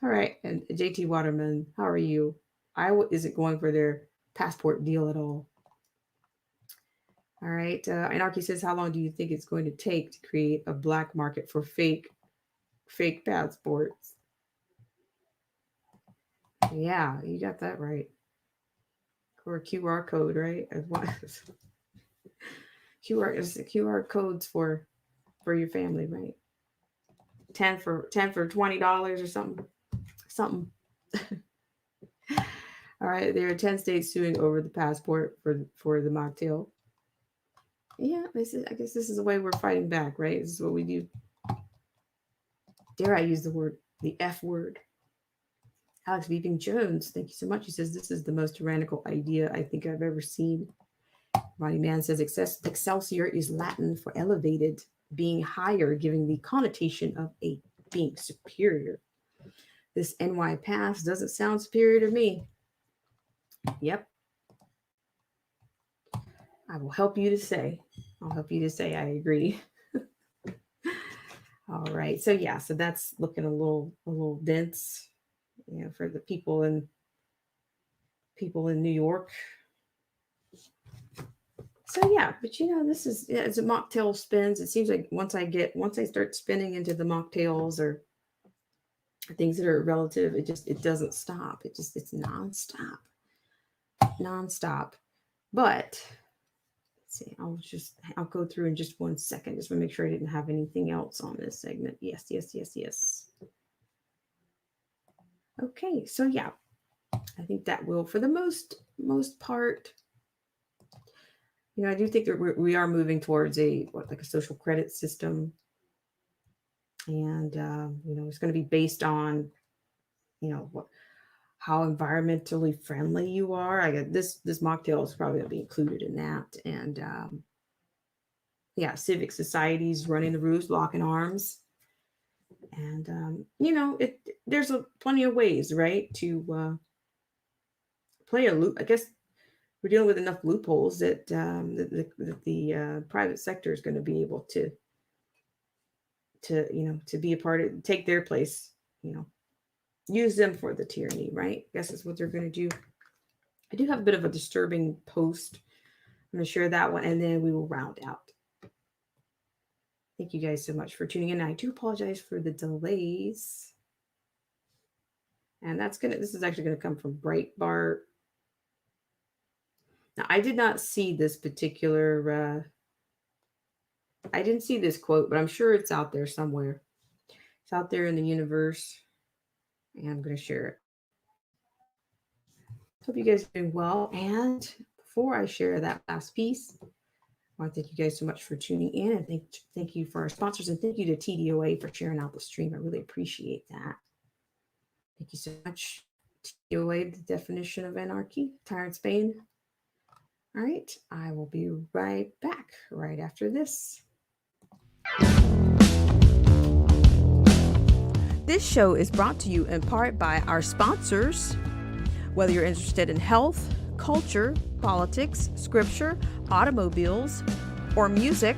All right. And JT Waterman, how are you? Iowa isn't going for their passport deal at all. All right. Anarchy says, how long do you think it's going to take to create a black market for fake passports? Yeah, you got that right. Or QR code, right? As well. QR codes for your family, right? 10 for $20 or something. All right, there are 10 states suing over the passport for the mocktail. Yeah, I guess this is the way we're fighting back, right? This is what we do. Dare I use the F word? Alex Beeping Jones, thank you so much. He says, this is the most tyrannical idea I think I've ever seen. Ronnie Man says, Excelsior is Latin for elevated, being higher, giving the connotation of a being superior. This NY pass doesn't sound superior to me. Yep. I will help you to say. I'll help you to say I agree. All right. So yeah, so that's looking a little dense, for the people in New York. So yeah, but this is, as a mocktail spins, it seems like once I start spinning into the mocktails or things that are relative, it doesn't stop. It's nonstop. But let's see, I'll go through in just 1 second, just to make sure I didn't have anything else on this segment. Yes. Okay, so yeah, I think that will, for the most part, I do think that we are moving towards a social credit system, and it's going to be based on how environmentally friendly you are. I got this mocktail is probably going to be included in that, and civic societies running the roost, locking arms, and there's plenty of ways, right, to play a loop. I guess we're dealing with enough loopholes that the private sector is going to be able to be a part of, take their place, use them for the tyranny, right? I guess that's what they're going to do. I do have a bit of a disturbing post. I'm going to share that one, and then we will round out. Thank you guys so much for tuning in. I do apologize for the delays. And this is actually going to come from Breitbart. Now, I did not see this particular, I didn't see this quote, but I'm sure it's out there somewhere. It's out there in the universe, and I'm going to share it. Hope you guys are doing well. And before I share that last piece, I want to thank you guys so much for tuning in, and thank you for our sponsors, and thank you to TDOA for sharing out the stream. I really appreciate that. Thank you so much. TDOA, the definition of anarchy, Tyrant Spain. All right, I will be right back right after this. This show is brought to you in part by our sponsors. Whether you're interested in health, culture, politics, scripture, automobiles, or music,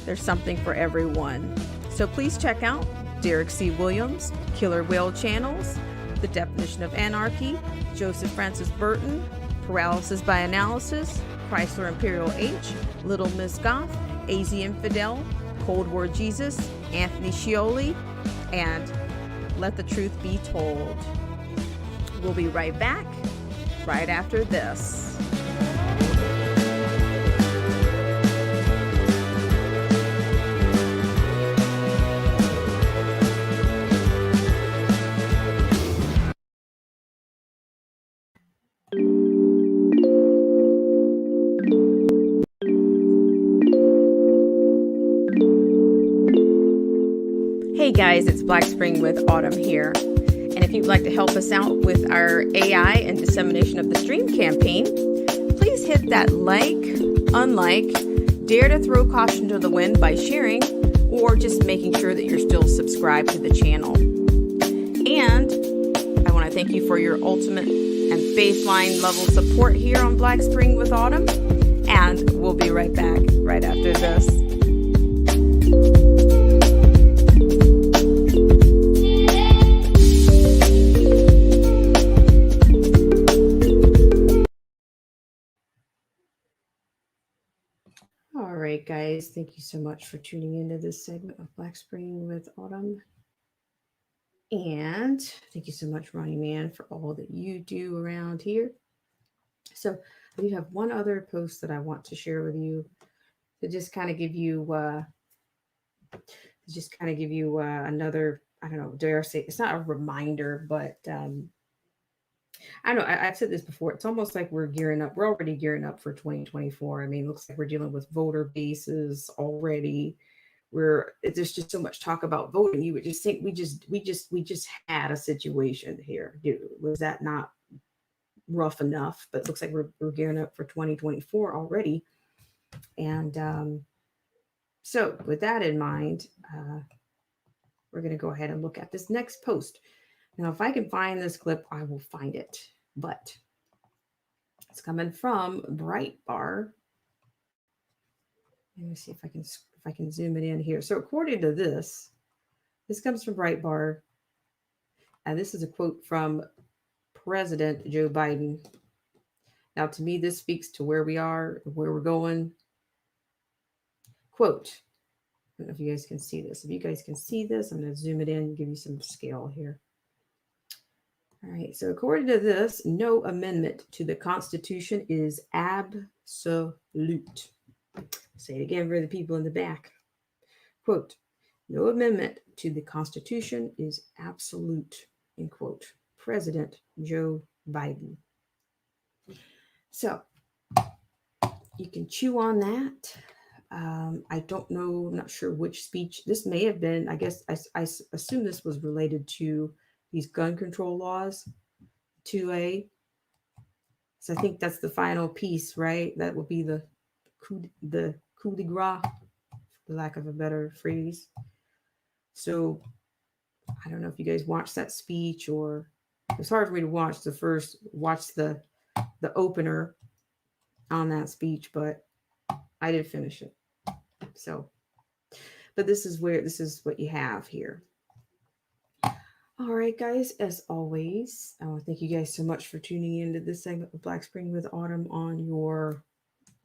there's something for everyone. So please check out Derek C. Williams, Killer Whale Channels, The Definition of Anarchy, Joseph Francis Burton, Paralysis by Analysis, Chrysler Imperial H, Little Miss Goth, AZ Infidel, Cold War Jesus, Anthony Scioli, and Let the Truth Be Told. We'll be right back right after this. Hey guys, it's Black Spring with Autumn here. And if you'd like to help us out with our AI and dissemination of the stream campaign, please hit that like, unlike, dare to throw caution to the wind by sharing, or just making sure that you're still subscribed to the channel. And I want to thank you for your ultimate and baseline level support here on Black Spring with Autumn. And we'll be right back right after this. All right, guys, thank you so much for tuning into this segment of Black Spring with Autumn. And thank you so much, Ronnie Man, for all that you do around here. So I do have one other post that I want to share with you to just kind of give you another, I don't know, dare I say, it's not a reminder, but I know I've said this before. It's almost like we're gearing up. We're already gearing up for 2024. I mean, it looks like we're dealing with voter bases already. where there's just so much talk about voting. You would just think we just had a situation here. Was that not rough enough? But it looks like we're gearing up for 2024 already. And so with that in mind, we're going to go ahead and look at this next post. Now, if I can find this clip, I will find it. But it's coming from Brightbar. Let me see if I can zoom it in here. So according to this comes from Brightbar, and this is a quote from President Joe Biden. Now, to me, this speaks to where we are, where we're going. Quote. I don't know if you guys can see this. If you guys can see this, I'm going to zoom it in and give you some scale here. All right. So according to this, no amendment to the Constitution is absolute. Say it again for the people in the back. Quote, no amendment to the Constitution is absolute, end quote. President Joe Biden. So you can chew on that. I don't know, I'm not sure which speech. This may have been, I guess, I assume this was related to these gun control laws, 2A. So I think that's the final piece, right? That will be the coup de grace, for lack of a better phrase. So I don't know if you guys watched that speech, or it's hard for me to watch the opener on that speech, but I did finish it. So, but this is what you have here. All right, guys, as always, I want to thank you guys so much for tuning into this segment of Black Spring with Autumn on your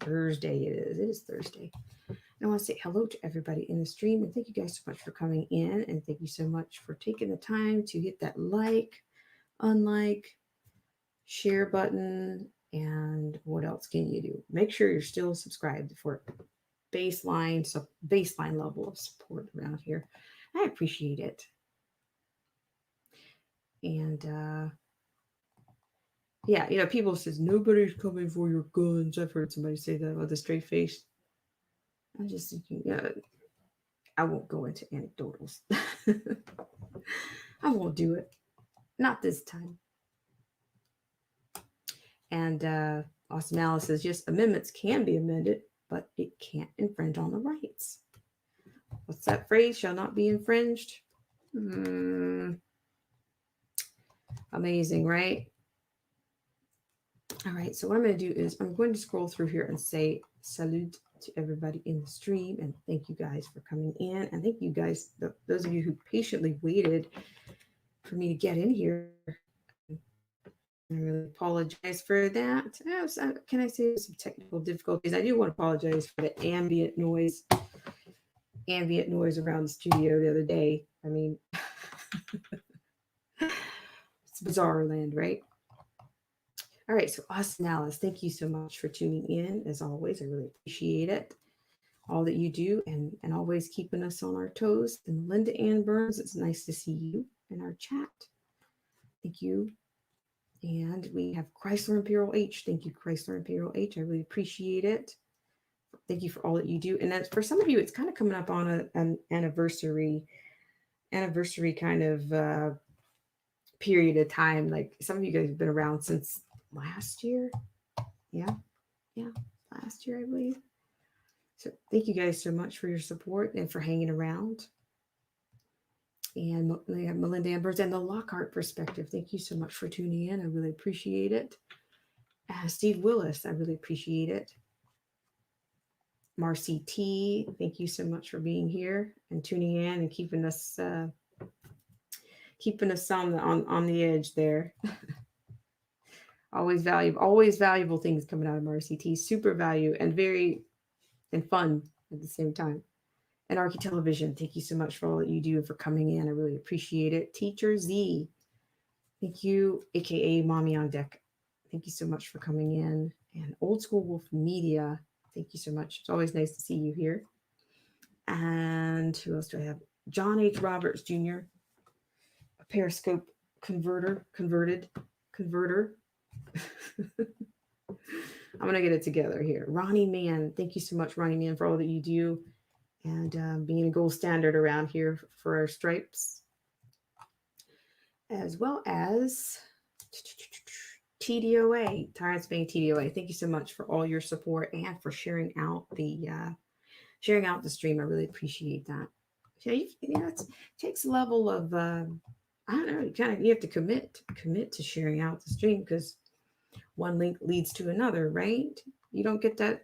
Thursday. It is Thursday. I want to say hello to everybody in the stream, and thank you guys so much for coming in, and thank you so much for taking the time to hit that like, unlike, share button, and what else can you do? Make sure you're still subscribed for baseline level of support around here. I appreciate it. And yeah, people says nobody's coming for your guns. I've heard somebody say that with a straight face. I'm just thinking, I won't go into anecdotals. I won't do it. Not this time. And Austin Alice says, yes, amendments can be amended, but it can't infringe on the rights. What's that phrase? Shall not be infringed. Amazing, right? All right, so what I'm going to do is I'm going to scroll through here and say salute to everybody in the stream, and thank you guys for coming in, and thank you guys, those of you who patiently waited for me to get in here. I really apologize for that. Can I say some technical difficulties? I do want to apologize for the ambient noise around the studio the other day. I mean, it's bizarre land, right? All right, so Austin Alice, thank you so much for tuning in. As always, I really appreciate it. All that you do and always keeping us on our toes. And Linda Ann Burns, it's nice to see you in our chat. Thank you. And we have Chrysler Imperial H. Thank you, Chrysler Imperial H. I really appreciate it. Thank you for all that you do. And that's, for some of you, it's kind of coming up on an anniversary kind of period of time. Like some of you guys have been around since last year. Yeah, last year, I believe. So thank you guys so much for your support and for hanging around. And we have Melinda Ambers and the Lockhart Perspective. Thank you so much for tuning in. I really appreciate it. Steve Willis, I really appreciate it. Marcy T, thank you so much for being here and tuning in and keeping us on the edge there. always valuable things coming out of Marcy T. Super value and very fun at the same time. And Archie Television, thank you so much for all that you do and for coming in. I really appreciate it. Teacher Z, thank you, aka Mommy on Deck. Thank you so much for coming in. And Old School Wolf Media, thank you so much. It's always nice to see you here. And who else do I have? John H. Roberts Jr., a Periscope converter. I'm going to get it together here. Ronnie Mann, thank you so much, Ronnie Mann, for all that you do and being a gold standard around here for our stripes, as well as TDOA, Tyrants Being TDOA. Thank you so much for all your support and for sharing out the stream. I really appreciate that. So it takes a level of I don't know, you have to commit to sharing out the stream, because one link leads to another, right? You don't get that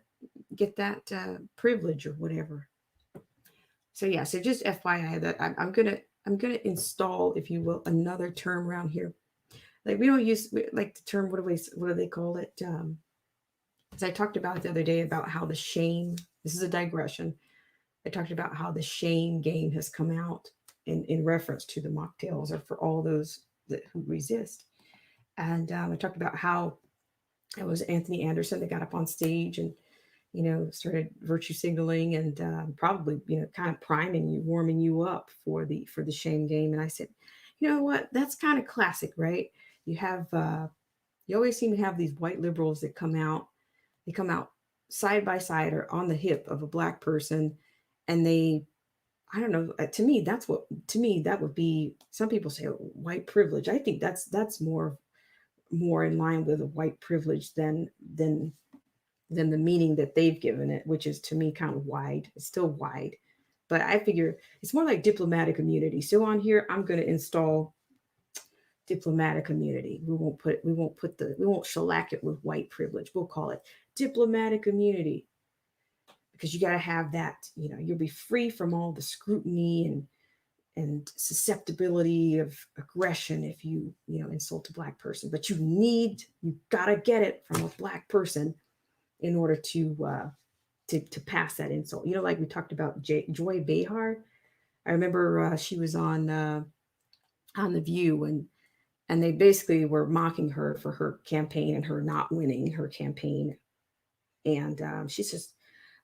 privilege or whatever. So yeah, so just FYI that I'm gonna install, if you will, another term around here. Like we don't use like the term, what do they call it? As I talked about it the other day about how the shame. This is a digression. I talked about how the shame game has come out in reference to the mocktails, or for all those who resist. And I talked about how it was Anthony Anderson that got up on stage and started virtue signaling and probably kind of priming you, warming you up for the shame game. And I said, you know what, that's kind of classic, right? You have you always seem to have these white liberals that come out. They come out side by side or on the hip of a black person, and I don't know, to me that would be, some people say white privilege. I think that's more in line with a white privilege than the meaning that they've given it, which is to me kind of wide. It's still wide, but I figure it's more like diplomatic immunity. So on here, I'm going to install diplomatic immunity. We won't shellac it with white privilege. We'll call it diplomatic immunity, because you got to have that. You'll be free from all the scrutiny and susceptibility of aggression if you insult a black person. But you got to get it from a black person in order to pass that insult. Like we talked about Joy Behar. I remember she was on The View, and they basically were mocking her for her campaign and her not winning her campaign. And she says,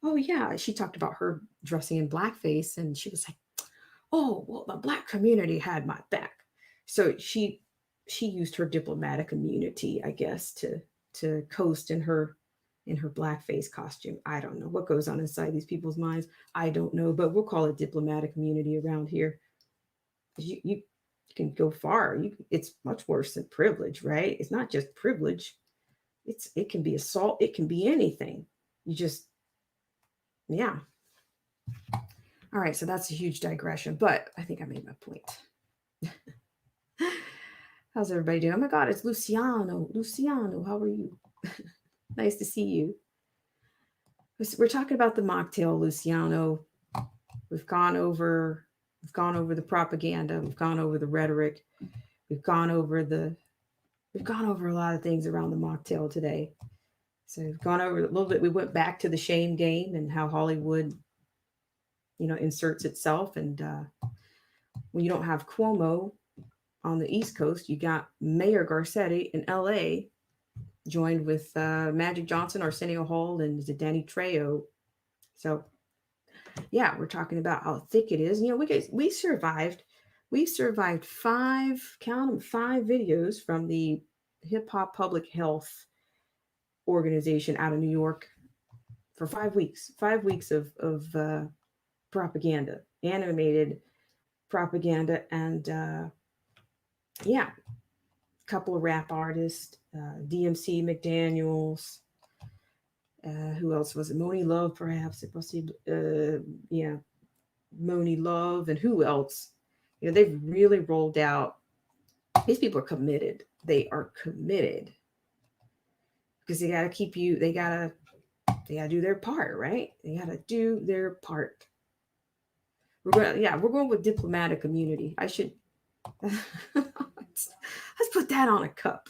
oh yeah, she talked about her dressing in blackface, and she was like, oh well, the black community had my back. So she used her diplomatic immunity, I guess, to coast in her blackface costume. I don't know what goes on inside these people's minds. I don't know, but we'll call it diplomatic immunity around here. You can go far. It's much worse than privilege, right? It's not just privilege. It can be assault. It can be anything. Yeah. All right. So that's a huge digression, but I think I made my point. How's everybody doing? Oh my God, it's Luciano. Luciano, how are you? Nice to see you. We're talking about the mocktail, Luciano. We've gone over the propaganda. We've gone over the rhetoric. We've gone over a lot of things around the mocktail today. So we've gone over a little bit. We went back to the shame game and how Hollywood, inserts itself. And when you don't have Cuomo on the East Coast, you got Mayor Garcetti in LA, joined with Magic Johnson, Arsenio Hall, and Danny Trejo. So yeah, we're talking about how thick it is. We survived 5 videos from the Hip Hop Public Health organization out of New York for 5 weeks. 5 weeks of propaganda, animated propaganda, and a couple of rap artists, DMC, McDaniels. Who else was it? Moni Love, perhaps. Moni Love, and who else? They've really rolled out. These people are committed. They are committed because they got to keep you. They gotta do their part, right? They gotta do their part. We're going with diplomatic immunity. I should let's put that on a cup.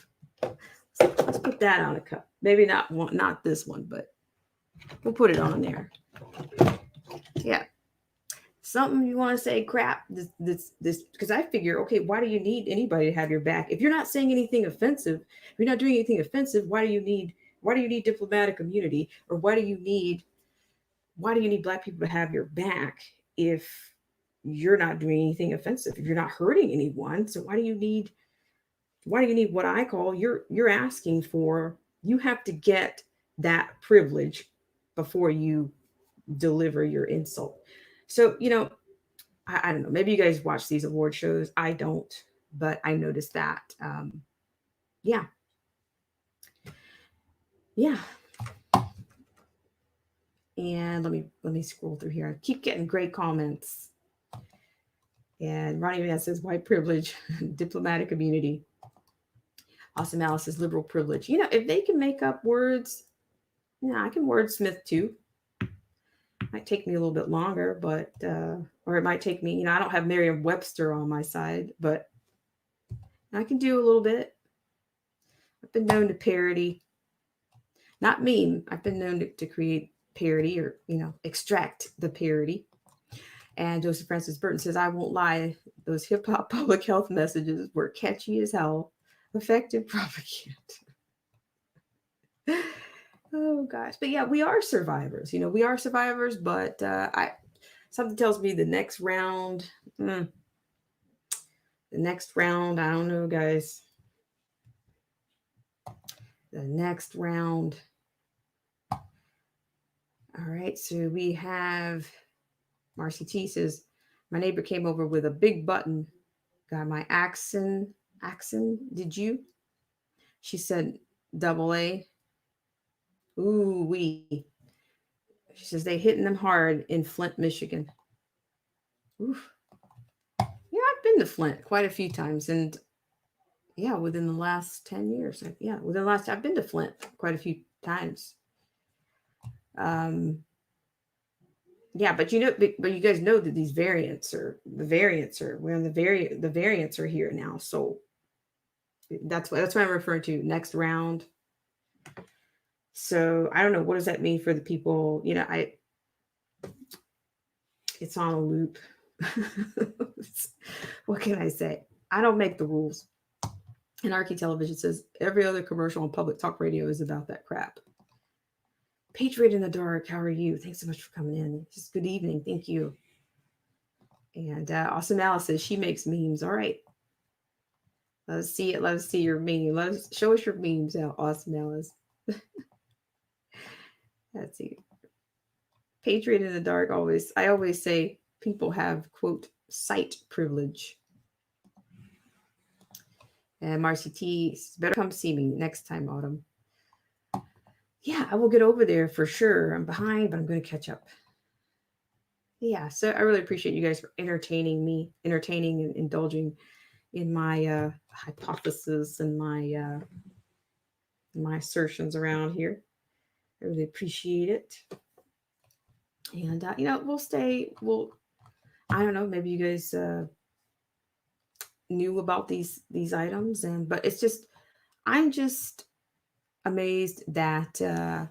Let's put that on a cup. Maybe not this one, but we'll put it on there. Yeah. Something you want to say, crap, this, because I figure, okay, why do you need anybody to have your back? If you're not saying anything offensive, if you're not doing anything offensive, why do you need diplomatic immunity? Or why do you need black people to have your back if you're not doing anything offensive, if you're not hurting anyone? So why do you need what I call, you're asking for, you have to get that privilege before you deliver your insult. So, I don't know. Maybe you guys watch these award shows. I don't, but I noticed that. Yeah, yeah. And let me scroll through here. I keep getting great comments. And Ronnie Van says white privilege, diplomatic immunity. Awesome Alice says liberal privilege. If they can make up words, I can wordsmith too. Might take me a little bit longer, but or it might take me. I don't have Merriam-Webster on my side, but I can do a little bit. I've been known to parody, not meme. I've been known to create parody or extract the parody. And Joseph Francis Burton says, I won't lie, those hip hop public health messages were catchy as hell, effective propaganda. Oh gosh, but yeah, we are survivors. We are survivors. But something tells me the next round, I don't know, guys. The next round. All right, so we have Marcy T says, my neighbor came over with a big button. Got my accent. Did you? She said, double A. Ooh, wee. She says, they hitting them hard in Flint, Michigan. Oof. Yeah, I've been to Flint quite a few times. And yeah, within the last 10 years. I've been to Flint quite a few times. Yeah, but but you guys know that the variants are here now. So that's what I'm referring to. Next round. So I don't know, what does that mean for the people? It's on a loop. What can I say? I don't make the rules. And Archie Television says every other commercial on public talk radio is about that crap. Patriot in the Dark, how are you? Thanks so much for coming in. Just good evening. Thank you. And Awesome Alice says she makes memes. All right. Let us see it. Let us see your meme. Show us your memes out, Awesome Alice. Let's see. Patriot in the Dark I always say people have, quote, sight privilege. And Marcy T says, better come see me next time, Autumn. Yeah, I will get over there for sure. I'm behind, but I'm going to catch up. Yeah, so I really appreciate you guys for entertaining and indulging in my hypothesis and my assertions around here. I really appreciate it. And I don't know, maybe you guys knew about these items, but it's just, I'm just amazed that I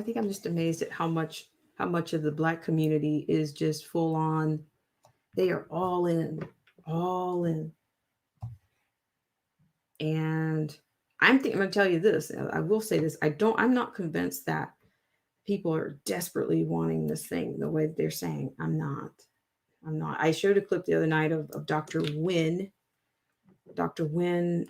think I'm just amazed at how much of the Black community is just full on. They are all in. And I'm going to tell you this. I will say this. I'm not convinced that people are desperately wanting this thing the way they're saying. I'm not. I showed a clip the other night of Dr. Wynn. Dr. Wynn,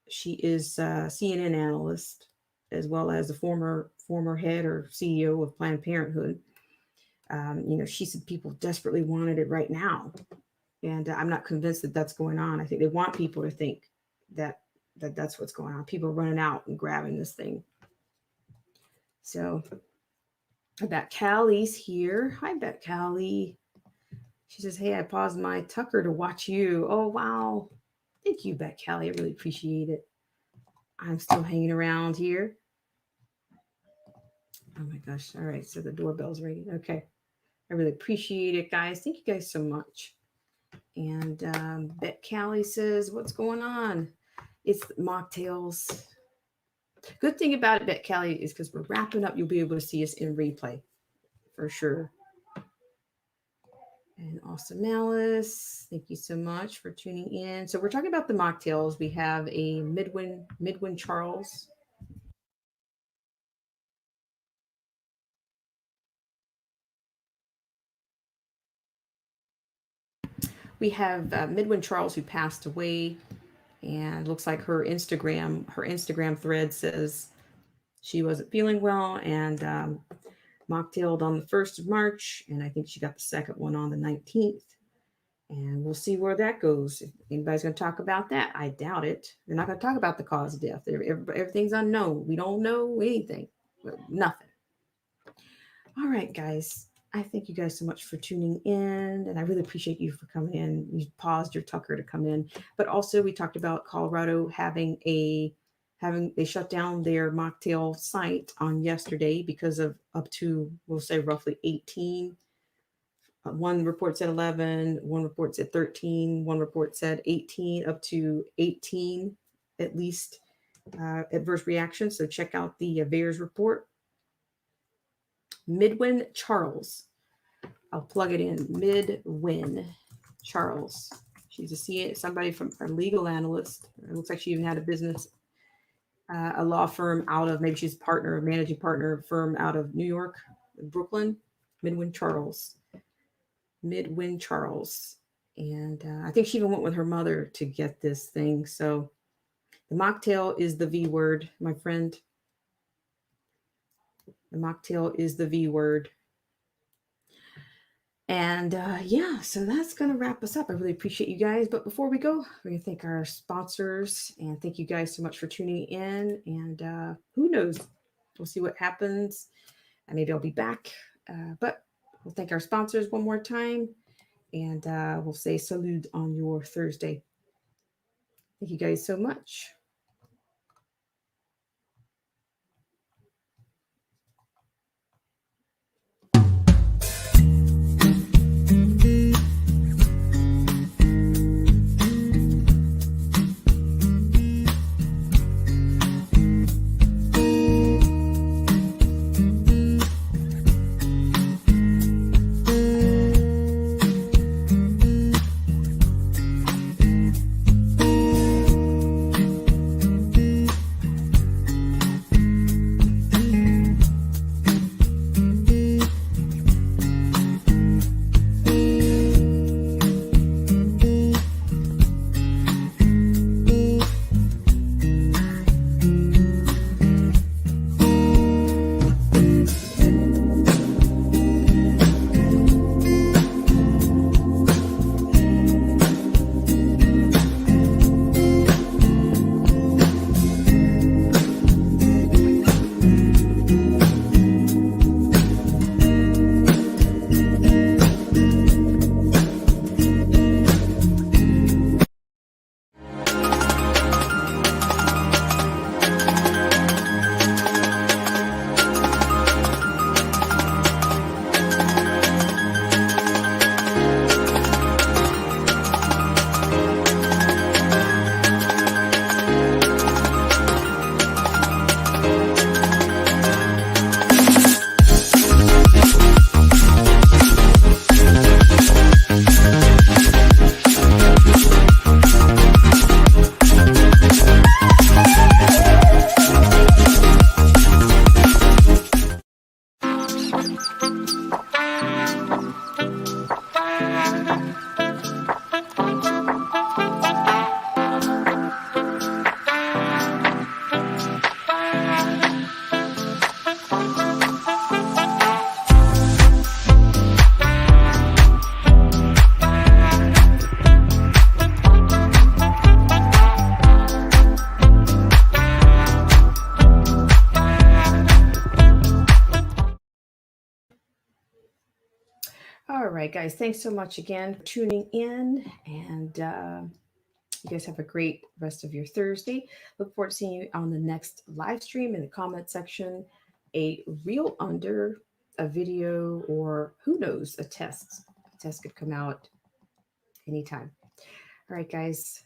she is a CNN analyst, as well as a former head or CEO of Planned Parenthood. She said people desperately wanted it right now. And I'm not convinced that that's going on. I think they want people to think that that's what's going on. People running out and grabbing this thing. So I bet Callie's here. Hi, Bet Callie. She says, hey, I paused my Tucker to watch you. Oh, wow. Thank you, Bet Callie. I really appreciate it. I'm still hanging around here. Oh my gosh. All right. So the doorbell's ringing. Okay. I really appreciate it, guys. Thank you guys so much. And Bet Callie says, what's going on? It's mocktails. Good thing about it, Bet Callie, is because we're wrapping up, you'll be able to see us in replay for sure. And Awesome Alice, thank you so much for tuning in. So we're talking about the mocktails. We have a Midwin Charles. We have Midwin Charles, who passed away, and looks like her Instagram thread says she wasn't feeling well, and mocktailed on the 1st of March, and I think she got the second one on the 19th. And we'll see where that goes. If anybody's going to talk about that, I doubt it. They're not going to talk about the cause of death. Everything's unknown. We don't know anything. Nothing. All right, guys. I thank you guys so much for tuning in, and I really appreciate you for coming in. You paused your Tucker to come in, but also we talked about Colorado they shut down their mocktail site on yesterday because of up to, we'll say, roughly 18. One report said 11, one report said 13, one report said 18, up to 18 at least adverse reactions. So check out the VAERS report. Midwin Charles. I'll plug it in. Midwin Charles. She's somebody from a legal analyst. It looks like she even had a business, a law firm out of, maybe she's a managing partner firm out of New York, Brooklyn. Midwin Charles. Midwin Charles. And I think she even went with her mother to get this thing. So the mocktail is the V word, my friend. The mocktail is the V word. And yeah, so that's going to wrap us up. I really appreciate you guys. But before we go, we're going to thank our sponsors and thank you guys so much for tuning in. And who knows? We'll see what happens. And maybe I'll be back. But we'll thank our sponsors one more time. And we'll say salute on your Thursday. Thank you guys so much. All right, guys. Thanks so much again for tuning in. And you guys have a great rest of your Thursday. Look forward to seeing you on the next live stream. In the comment section, a reel under, a video, or who knows, a test. A test could come out anytime. All right, guys.